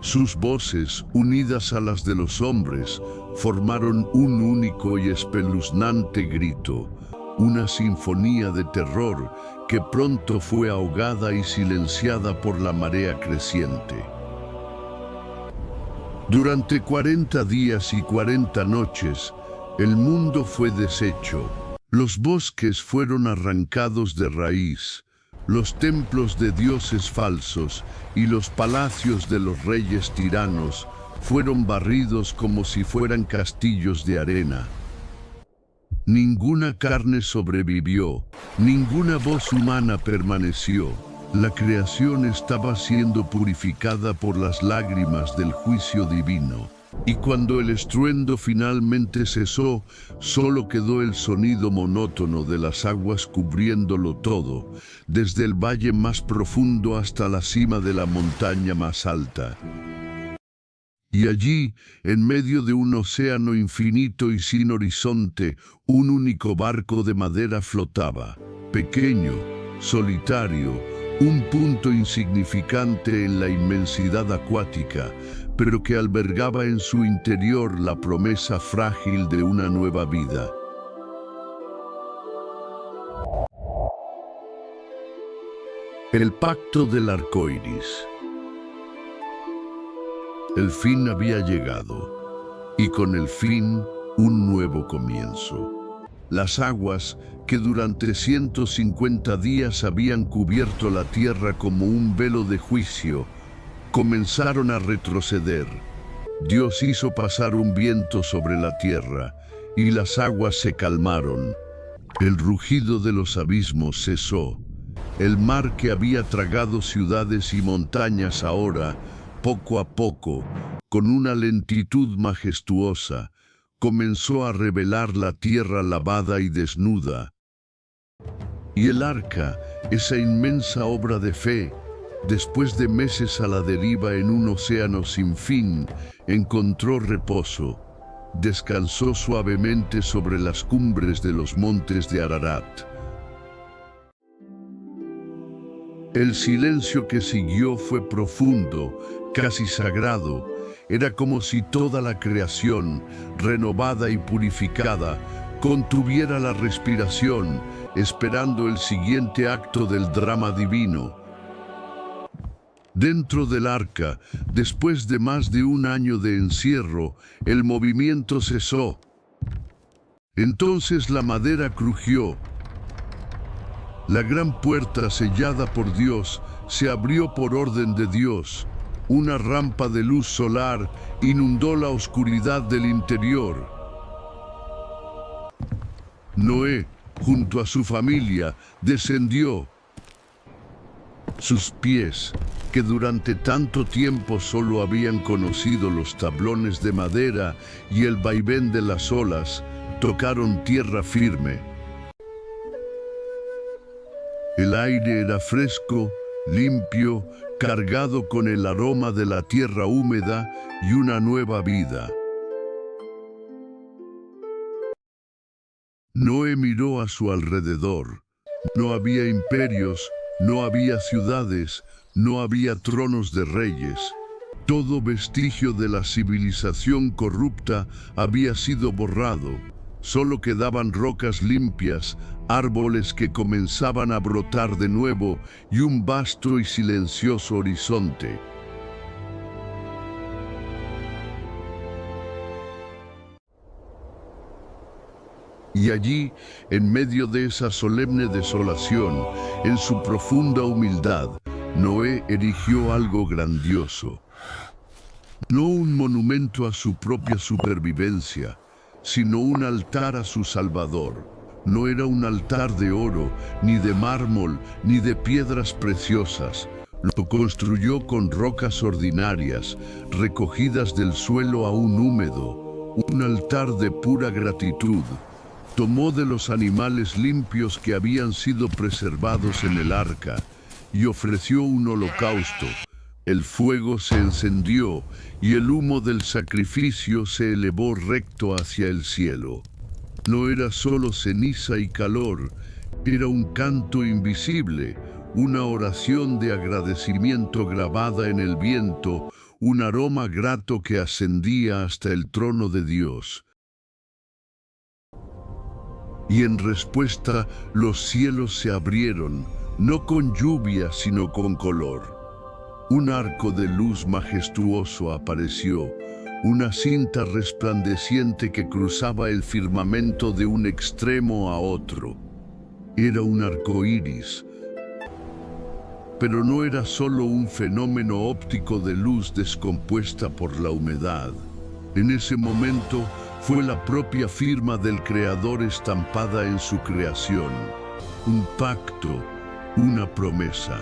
Sus voces, unidas a las de los hombres, formaron un único y espeluznante grito, una sinfonía de terror que pronto fue ahogada y silenciada por la marea creciente. Durante 40 días y 40 noches, el mundo fue deshecho. Los bosques fueron arrancados de raíz, Los templos de dioses falsos y los palacios de los reyes tiranos fueron barridos como si fueran castillos de arena. Ninguna carne sobrevivió, ninguna voz humana permaneció. La creación estaba siendo purificada por las lágrimas del juicio divino. Y cuando el estruendo finalmente cesó, solo quedó el sonido monótono de las aguas cubriéndolo todo, desde el valle más profundo hasta la cima de la montaña más alta. Y allí, en medio de un océano infinito y sin horizonte, un único barco de madera flotaba, pequeño, solitario, un punto insignificante en la inmensidad acuática, pero que albergaba en su interior la promesa frágil de una nueva vida. El pacto del arco iris. El fin había llegado, y con el fin, un nuevo comienzo. Las aguas, que durante 150 días habían cubierto la tierra como un velo de juicio, comenzaron a retroceder. Dios hizo pasar un viento sobre la tierra, y las aguas se calmaron. El rugido de los abismos cesó. El mar que había tragado ciudades y montañas ahora, poco a poco, con una lentitud majestuosa, comenzó a revelar la tierra lavada y desnuda. Y el arca, esa inmensa obra de fe, después de meses a la deriva en un océano sin fin, encontró reposo. Descansó suavemente sobre las cumbres de los montes de Ararat. El silencio que siguió fue profundo, casi sagrado. Era como si toda la creación, renovada y purificada, contuviera la respiración, esperando el siguiente acto del drama divino. Dentro del arca, después de más de un año de encierro, el movimiento cesó. Entonces la madera crujió. La gran puerta sellada por Dios se abrió por orden de Dios. Una rampa de luz solar inundó la oscuridad del interior. Noé, junto a su familia, descendió. Sus pies, que durante tanto tiempo solo habían conocido los tablones de madera y el vaivén de las olas, tocaron tierra firme. El aire era fresco, limpio, cargado con el aroma de la tierra húmeda y una nueva vida. Noé miró a su alrededor. No había imperios, no había ciudades, no había tronos de reyes. Todo vestigio de la civilización corrupta había sido borrado. Solo quedaban rocas limpias, árboles que comenzaban a brotar de nuevo y un vasto y silencioso horizonte. Y allí, en medio de esa solemne desolación, en su profunda humildad, Noé erigió algo grandioso. No un monumento a su propia supervivencia, sino un altar a su Salvador. No era un altar de oro, ni de mármol, ni de piedras preciosas. Lo construyó con rocas ordinarias, recogidas del suelo aún húmedo. Un altar de pura gratitud. Tomó de los animales limpios que habían sido preservados en el arca y ofreció un holocausto. El fuego se encendió y el humo del sacrificio se elevó recto hacia el cielo. No era solo ceniza y calor, era un canto invisible, una oración de agradecimiento grabada en el viento, un aroma grato que ascendía hasta el trono de Dios. Y en respuesta, los cielos se abrieron, no con lluvia, sino con color. Un arco de luz majestuoso apareció, una cinta resplandeciente que cruzaba el firmamento de un extremo a otro. Era un arco iris, Pero no era solo un fenómeno óptico de luz descompuesta por la humedad. En ese momento fue la propia firma del Creador estampada en su creación. Un pacto, una promesa.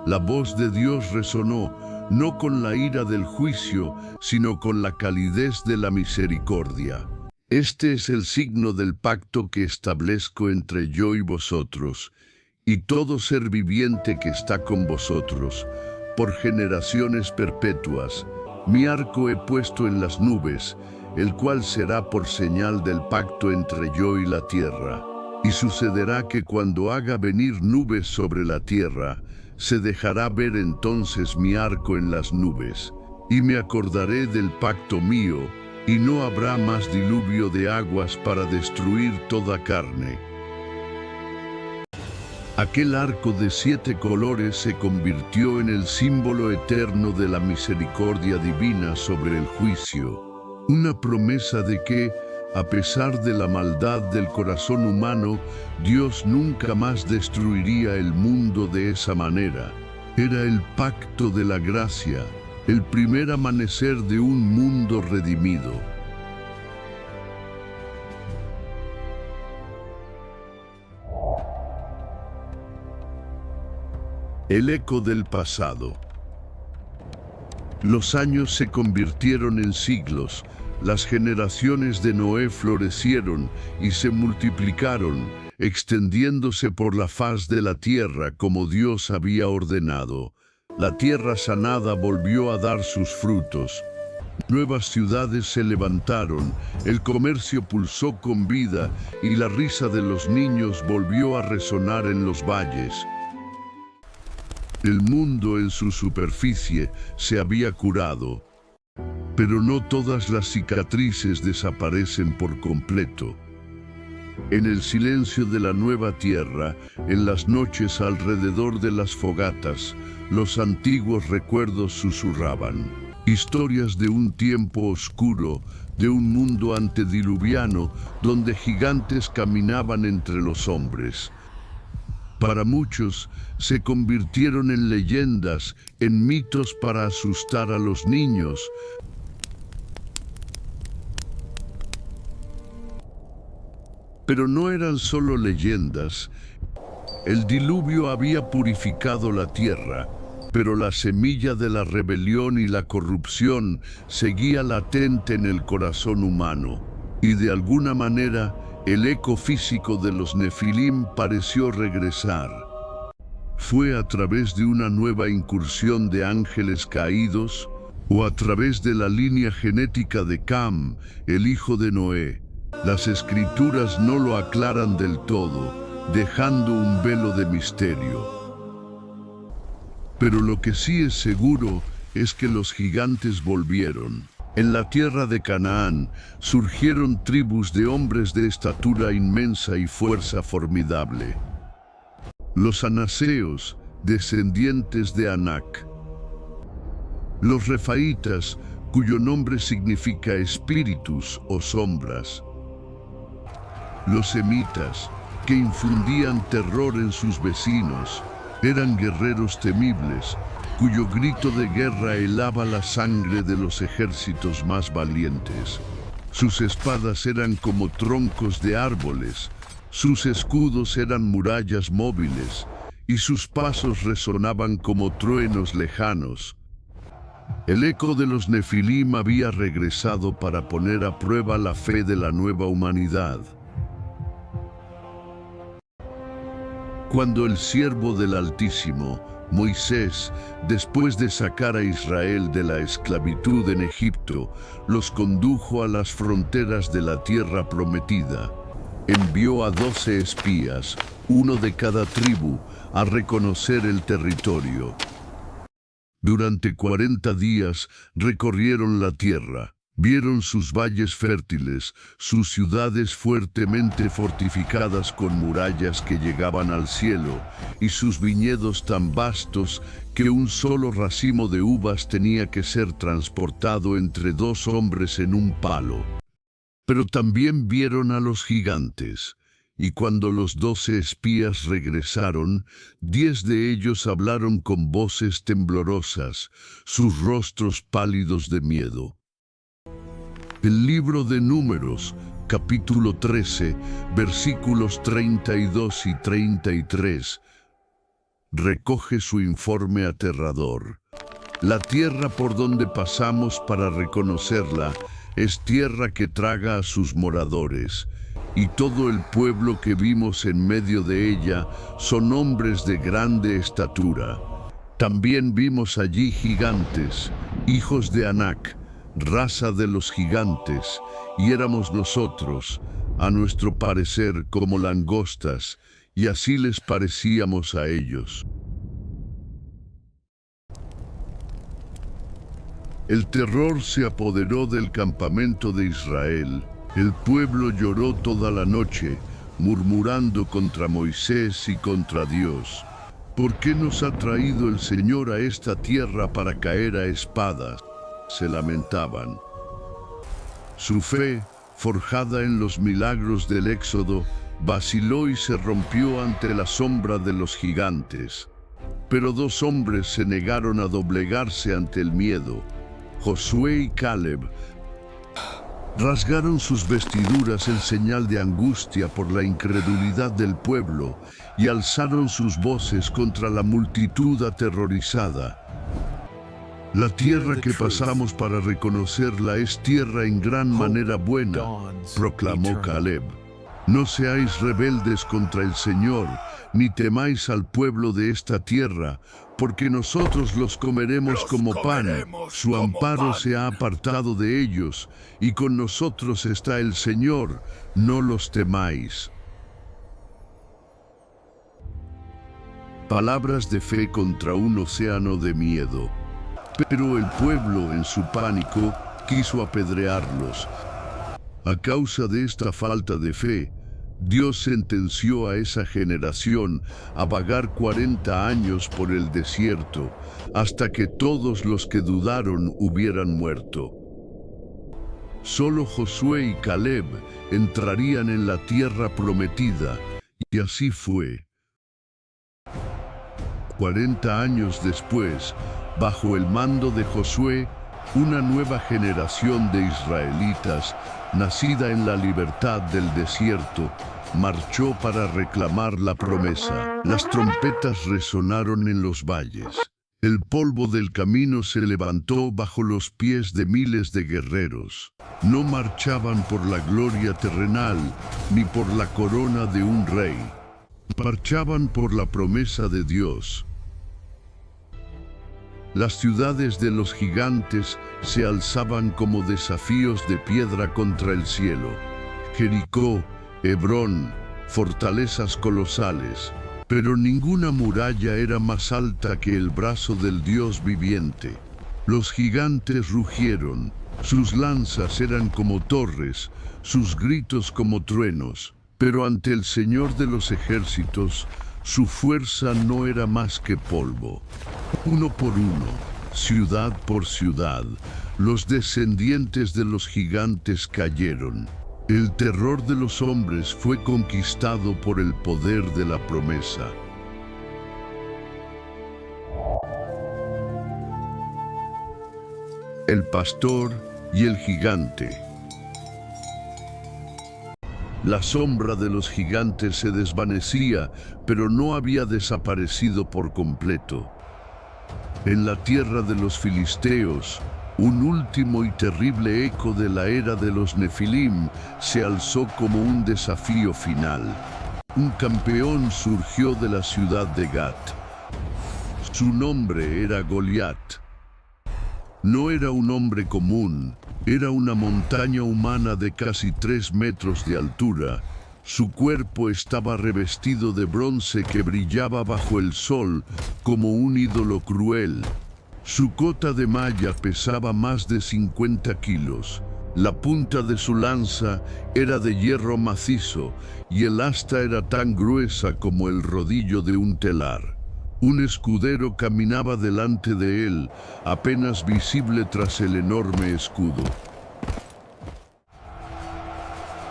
La voz de Dios resonó, no con la ira del juicio, sino con la calidez de la misericordia. Este es el signo del pacto que establezco entre yo y vosotros, y todo ser viviente que está con vosotros, por generaciones perpetuas. Mi arco he puesto en las nubes, el cual será por señal del pacto entre yo y la tierra. Y sucederá que cuando haga venir nubes sobre la tierra, se dejará ver entonces mi arco en las nubes. Y me acordaré del pacto mío, y no habrá más diluvio de aguas para destruir toda carne. Aquel arco de 7 colores se convirtió en el símbolo eterno de la misericordia divina sobre el juicio. Una promesa de que, a pesar de la maldad del corazón humano, Dios nunca más destruiría el mundo de esa manera. Era el pacto de la gracia, el primer amanecer de un mundo redimido. El eco del pasado. Los años se convirtieron en siglos, las generaciones de Noé florecieron y se multiplicaron, extendiéndose por la faz de la tierra como Dios había ordenado. La tierra sanada volvió a dar sus frutos. Nuevas ciudades se levantaron, el comercio pulsó con vida y la risa de los niños volvió a resonar en los valles. El mundo en su superficie se había curado, pero no todas las cicatrices desaparecen por completo. En el silencio de la nueva tierra, en las noches alrededor de las fogatas, los antiguos recuerdos susurraban. Historias de un tiempo oscuro, de un mundo antediluviano, donde gigantes caminaban entre los hombres. Para muchos, se convirtieron en leyendas, en mitos para asustar a los niños. Pero no eran solo leyendas. El diluvio había purificado la tierra, pero la semilla de la rebelión y la corrupción seguía latente en el corazón humano. Y de alguna manera, el eco físico de los Nefilim pareció regresar. ¿Fue a través de una nueva incursión de ángeles caídos o a través de la línea genética de Cam, el hijo de Noé? Las escrituras no lo aclaran del todo, dejando un velo de misterio. Pero lo que sí es seguro es que los gigantes volvieron. En la tierra de Canaán surgieron tribus de hombres de estatura inmensa y fuerza formidable. Los anaseos, descendientes de Anac. Los refaitas, cuyo nombre significa espíritus o sombras. Los semitas, que infundían terror en sus vecinos, eran guerreros temibles, cuyo grito de guerra helaba la sangre de los ejércitos más valientes. Sus espadas eran como troncos de árboles, sus escudos eran murallas móviles, y sus pasos resonaban como truenos lejanos. El eco de los Nefilim había regresado para poner a prueba la fe de la nueva humanidad. Cuando el siervo del Altísimo, Moisés, después de sacar a Israel de la esclavitud en Egipto, los condujo a las fronteras de la tierra prometida. Envió a 12 espías, uno de cada tribu, a reconocer el territorio. Durante 40 días recorrieron la tierra. Vieron sus valles fértiles, sus ciudades fuertemente fortificadas con murallas que llegaban al cielo, y sus viñedos tan vastos que un solo racimo de uvas tenía que ser transportado entre 2 hombres en un palo. Pero también vieron a los gigantes, Y cuando los 12 espías regresaron, 10 de ellos hablaron con voces temblorosas, sus rostros pálidos de miedo. El libro de Números, capítulo 13, versículos 32 y 33, recoge su informe aterrador. La tierra por donde pasamos para reconocerla es tierra que traga a sus moradores, y todo el pueblo que vimos en medio de ella son hombres de grande estatura. También vimos allí gigantes, hijos de Anac, raza de los gigantes, y éramos nosotros, a nuestro parecer, como langostas, y así les parecíamos a ellos. El terror se apoderó del campamento de Israel. El pueblo lloró toda la noche, murmurando contra Moisés y contra Dios. ¿Por qué nos ha traído el Señor a esta tierra para caer a espadas? Se lamentaban. Su fe, forjada en los milagros del Éxodo, vaciló y se rompió ante la sombra de los gigantes. Pero 2 hombres se negaron a doblegarse ante el miedo. Josué y Caleb rasgaron sus vestiduras en señal de angustia por la incredulidad del pueblo y alzaron sus voces contra la multitud aterrorizada. La tierra que pasamos para reconocerla es tierra en gran manera buena, proclamó Caleb. No seáis rebeldes contra el Señor, ni temáis al pueblo de esta tierra, porque nosotros los comeremos como pan. Su amparo se ha apartado de ellos, y con nosotros está el Señor, no los temáis. Palabras de fe contra un océano de miedo. Pero el pueblo, en su pánico, quiso apedrearlos. A causa de esta falta de fe, Dios sentenció a esa generación a vagar 40 años por el desierto, hasta que todos los que dudaron hubieran muerto. Solo Josué y Caleb entrarían en la tierra prometida, y así fue. 40 años después, bajo el mando de Josué, una nueva generación de israelitas, nacida en la libertad del desierto, marchó para reclamar la promesa. Las trompetas resonaron en los valles. El polvo del camino se levantó bajo los pies de miles de guerreros. No marchaban por la gloria terrenal, ni por la corona de un rey. Marchaban por la promesa de Dios. Las ciudades de los gigantes se alzaban como desafíos de piedra contra el cielo. Jericó, Hebrón, fortalezas colosales, pero ninguna muralla era más alta que el brazo del Dios viviente. Los gigantes rugieron, sus lanzas eran como torres, sus gritos como truenos, pero ante el Señor de los ejércitos, su fuerza no era más que polvo. Uno por uno, ciudad por ciudad, los descendientes de los gigantes cayeron. El terror de los hombres fue conquistado por el poder de la promesa. El pastor y el gigante. La sombra de los gigantes se desvanecía, pero no había desaparecido por completo. En la tierra de los filisteos, un último y terrible eco de la era de los Nefilim se alzó como un desafío final. Un campeón surgió de la ciudad de Gat. Su nombre era Goliat. No era un hombre común, era una montaña humana de casi 3 metros de altura. Su cuerpo estaba revestido de bronce que brillaba bajo el sol como un ídolo cruel. Su cota de malla pesaba más de 50 kilos. La punta de su lanza era de hierro macizo y el asta era tan gruesa como el rodillo de un telar. Un escudero caminaba delante de él, apenas visible tras el enorme escudo.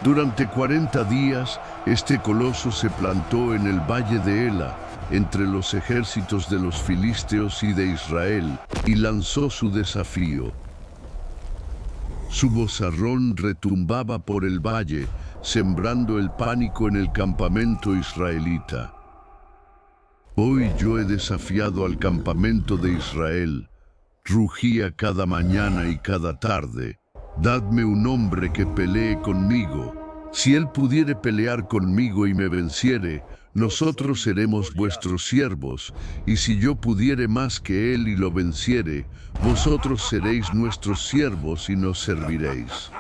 Durante 40 días, Este coloso se plantó en el valle de Ela, entre los ejércitos de los filisteos y de Israel, y lanzó su desafío. Su vozarrón retumbaba por el valle, sembrando el pánico en el campamento israelita. Hoy yo he desafiado al campamento de Israel. Rugía cada mañana y cada tarde. Dadme un hombre que pelee conmigo. Si él pudiere pelear conmigo y me venciere, nosotros seremos vuestros siervos, y si yo pudiere más que él y lo venciere, vosotros seréis nuestros siervos y nos serviréis.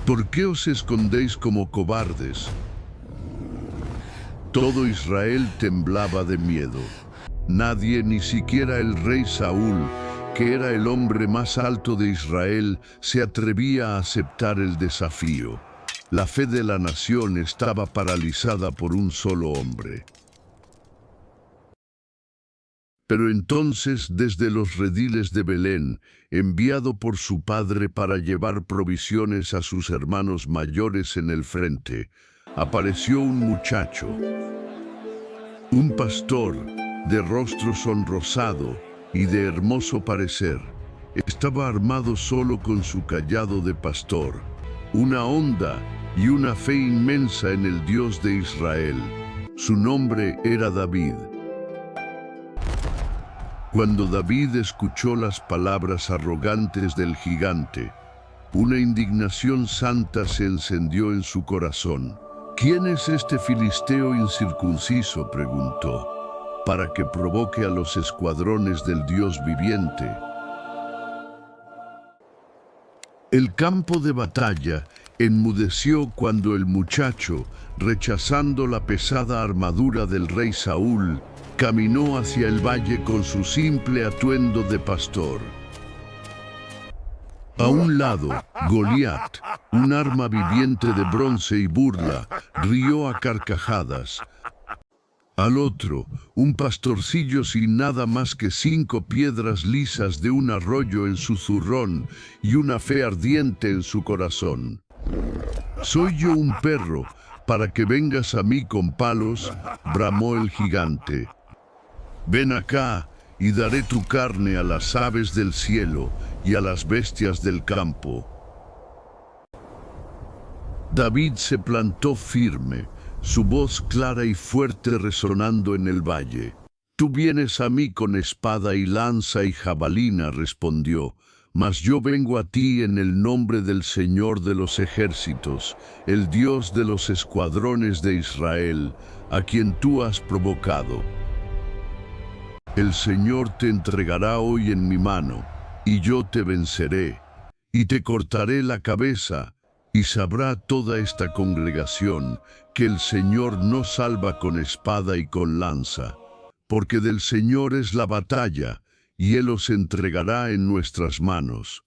¿Por qué os escondéis como cobardes? Todo Israel temblaba de miedo. Nadie, ni siquiera el rey Saúl, que era el hombre más alto de Israel, se atrevía a aceptar el desafío. La fe de la nación estaba paralizada por un solo hombre. Pero entonces, desde los rediles de Belén, enviado por su padre para llevar provisiones a sus hermanos mayores en el frente, apareció un muchacho, un pastor de rostro sonrosado y de hermoso parecer. Estaba armado solo con su cayado de pastor, una honda y una fe inmensa en el Dios de Israel. Su nombre era David. Cuando David escuchó las palabras arrogantes del gigante, una indignación santa se encendió en su corazón. ¿Quién es este filisteo incircunciso?, preguntó, para que provoque a los escuadrones del Dios viviente. El campo de batalla enmudeció cuando el muchacho, rechazando la pesada armadura del rey Saúl, caminó hacia el valle con su simple atuendo de pastor. A un lado, Goliat, un arma viviente de bronce y burla, rió a carcajadas. Al otro, un pastorcillo sin nada más que 5 piedras lisas de un arroyo en su zurrón y una fe ardiente en su corazón. «Soy yo un perro, para que vengas a mí con palos», bramó el gigante. «Ven acá, y daré tu carne a las aves del cielo y a las bestias del campo». David se plantó firme, su voz clara y fuerte resonando en el valle. «Tú vienes a mí con espada y lanza y jabalina», respondió, «mas yo vengo a ti en el nombre del Señor de los ejércitos, el Dios de los escuadrones de Israel, a quien tú has provocado. El Señor te entregará hoy en mi mano, y yo te venceré, y te cortaré la cabeza, y sabrá toda esta congregación que el Señor no salva con espada y con lanza, porque del Señor es la batalla, y Él os entregará en nuestras manos».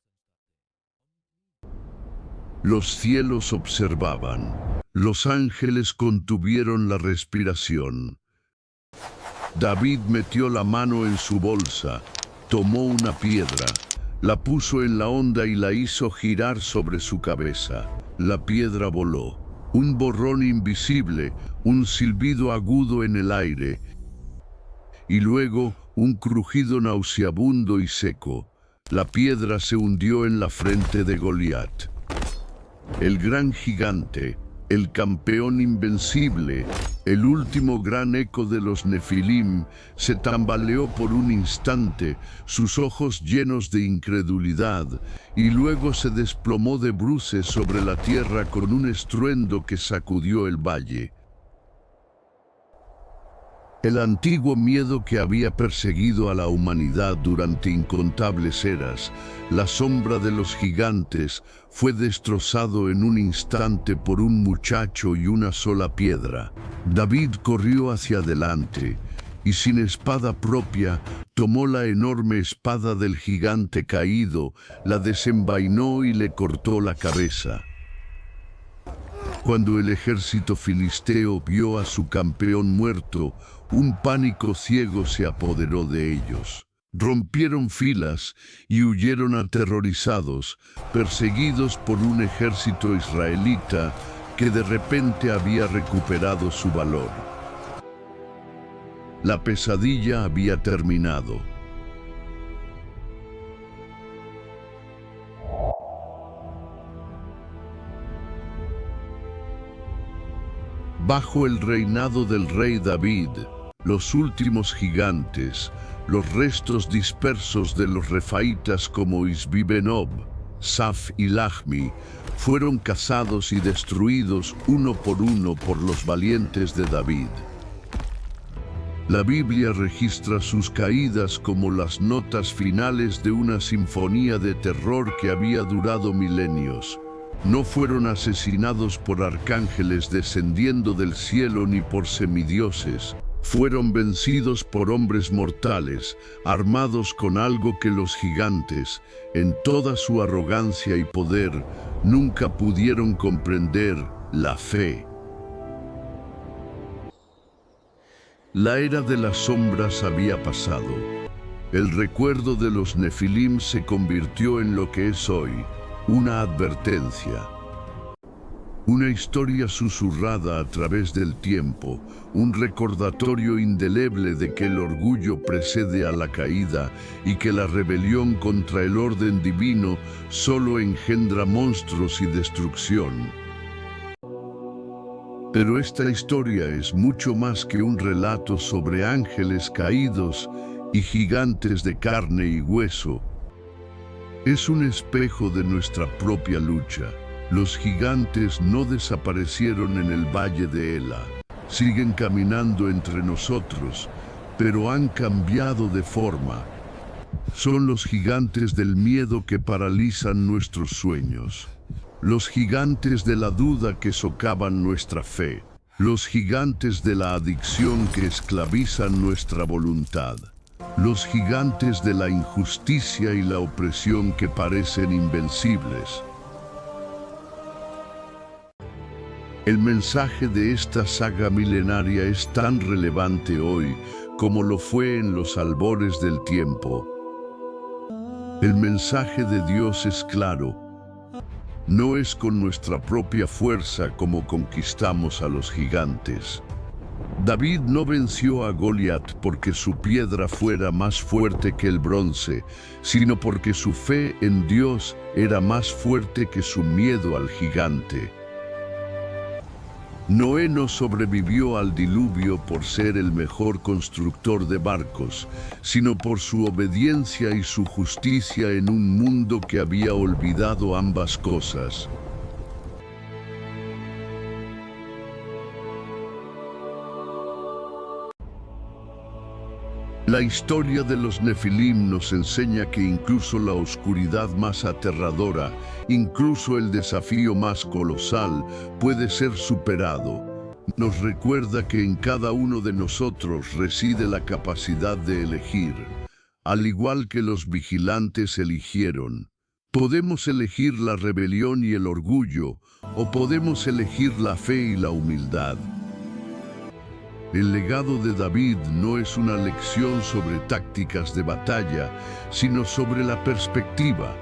Los cielos observaban, los ángeles contuvieron la respiración. David metió la mano en su bolsa, tomó una piedra, la puso en la honda y la hizo girar sobre su cabeza. La piedra voló. Un borrón invisible, un silbido agudo en el aire, y luego un crujido nauseabundo y seco. La piedra se hundió en la frente de Goliat. El gran gigante, el campeón invencible, el último gran eco de los Nefilim, se tambaleó por un instante, sus ojos llenos de incredulidad, y luego se desplomó de bruces sobre la tierra con un estruendo que sacudió el valle. El antiguo miedo que había perseguido a la humanidad durante incontables eras, la sombra de los gigantes, fue destrozado en un instante por un muchacho y una sola piedra. David corrió hacia adelante y sin espada propia, tomó la enorme espada del gigante caído, la desenvainó y le cortó la cabeza. Cuando el ejército filisteo vio a su campeón muerto, un pánico ciego se apoderó de ellos. Rompieron filas y huyeron aterrorizados, perseguidos por un ejército israelita que de repente había recuperado su valor. La pesadilla había terminado. Bajo el reinado del rey David, los últimos gigantes, los restos dispersos de los refaítas como Isbi-Benob, Saf y Lahmi, fueron cazados y destruidos uno por los valientes de David. La Biblia registra sus caídas como las notas finales de una sinfonía de terror que había durado milenios. No fueron asesinados por arcángeles descendiendo del cielo ni por semidioses. Fueron vencidos por hombres mortales, armados con algo que los gigantes, en toda su arrogancia y poder, nunca pudieron comprender: la fe. La era de las sombras había pasado. El recuerdo de los Nefilim se convirtió en lo que es hoy, una advertencia. Una historia susurrada a través del tiempo, un recordatorio indeleble de que el orgullo precede a la caída y que la rebelión contra el orden divino solo engendra monstruos y destrucción. Pero esta historia es mucho más que un relato sobre ángeles caídos y gigantes de carne y hueso. Es un espejo de nuestra propia lucha. Los gigantes no desaparecieron en el valle de Ela. Siguen caminando entre nosotros, pero han cambiado de forma. Son los gigantes del miedo que paralizan nuestros sueños. Los gigantes de la duda que socavan nuestra fe. Los gigantes de la adicción que esclavizan nuestra voluntad. Los gigantes de la injusticia y la opresión que parecen invencibles. El mensaje de esta saga milenaria es tan relevante hoy como lo fue en los albores del tiempo. El mensaje de Dios es claro. No es con nuestra propia fuerza como conquistamos a los gigantes. David no venció a Goliat porque su piedra fuera más fuerte que el bronce, sino porque su fe en Dios era más fuerte que su miedo al gigante. Noé no sobrevivió al diluvio por ser el mejor constructor de barcos, sino por su obediencia y su justicia en un mundo que había olvidado ambas cosas. La historia de los Nefilim nos enseña que incluso la oscuridad más aterradora, incluso el desafío más colosal, puede ser superado. Nos recuerda que en cada uno de nosotros reside la capacidad de elegir, al igual que los vigilantes eligieron. Podemos elegir la rebelión y el orgullo, o podemos elegir la fe y la humildad. El legado de David no es una lección sobre tácticas de batalla, sino sobre la perspectiva.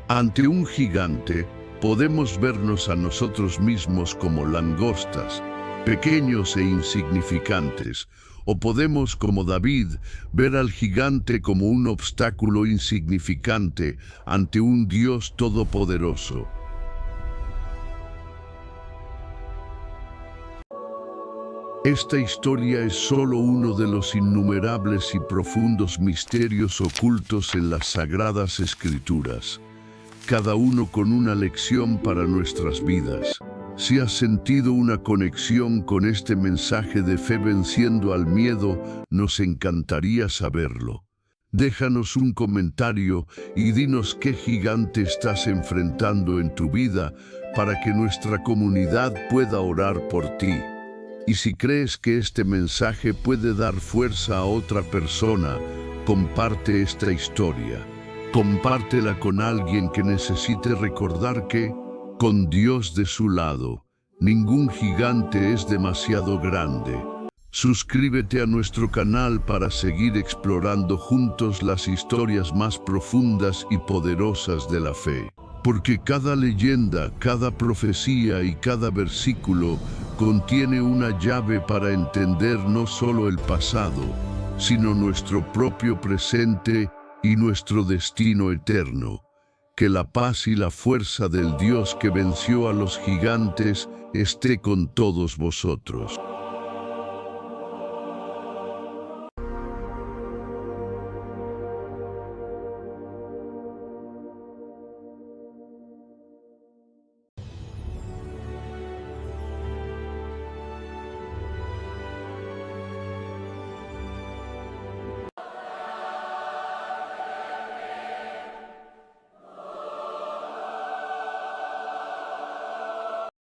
Ante un gigante, podemos vernos a nosotros mismos como langostas, pequeños e insignificantes, o podemos, como David, ver al gigante como un obstáculo insignificante ante un Dios todopoderoso. Esta historia es solo uno de los innumerables y profundos misterios ocultos en las Sagradas Escrituras, cada uno con una lección para nuestras vidas. Si has sentido una conexión con este mensaje de fe venciendo al miedo, nos encantaría saberlo. Déjanos un comentario y dinos qué gigante estás enfrentando en tu vida para que nuestra comunidad pueda orar por ti. Y si crees que este mensaje puede dar fuerza a otra persona, comparte esta historia. Compártela con alguien que necesite recordar que, con Dios de su lado, ningún gigante es demasiado grande. Suscríbete a nuestro canal para seguir explorando juntos las historias más profundas y poderosas de la fe. porque cada leyenda, cada profecía y cada versículo contiene una llave para entender no solo el pasado, sino nuestro propio presente y nuestro destino eterno. Que la paz y la fuerza del Dios que venció a los gigantes esté con todos vosotros.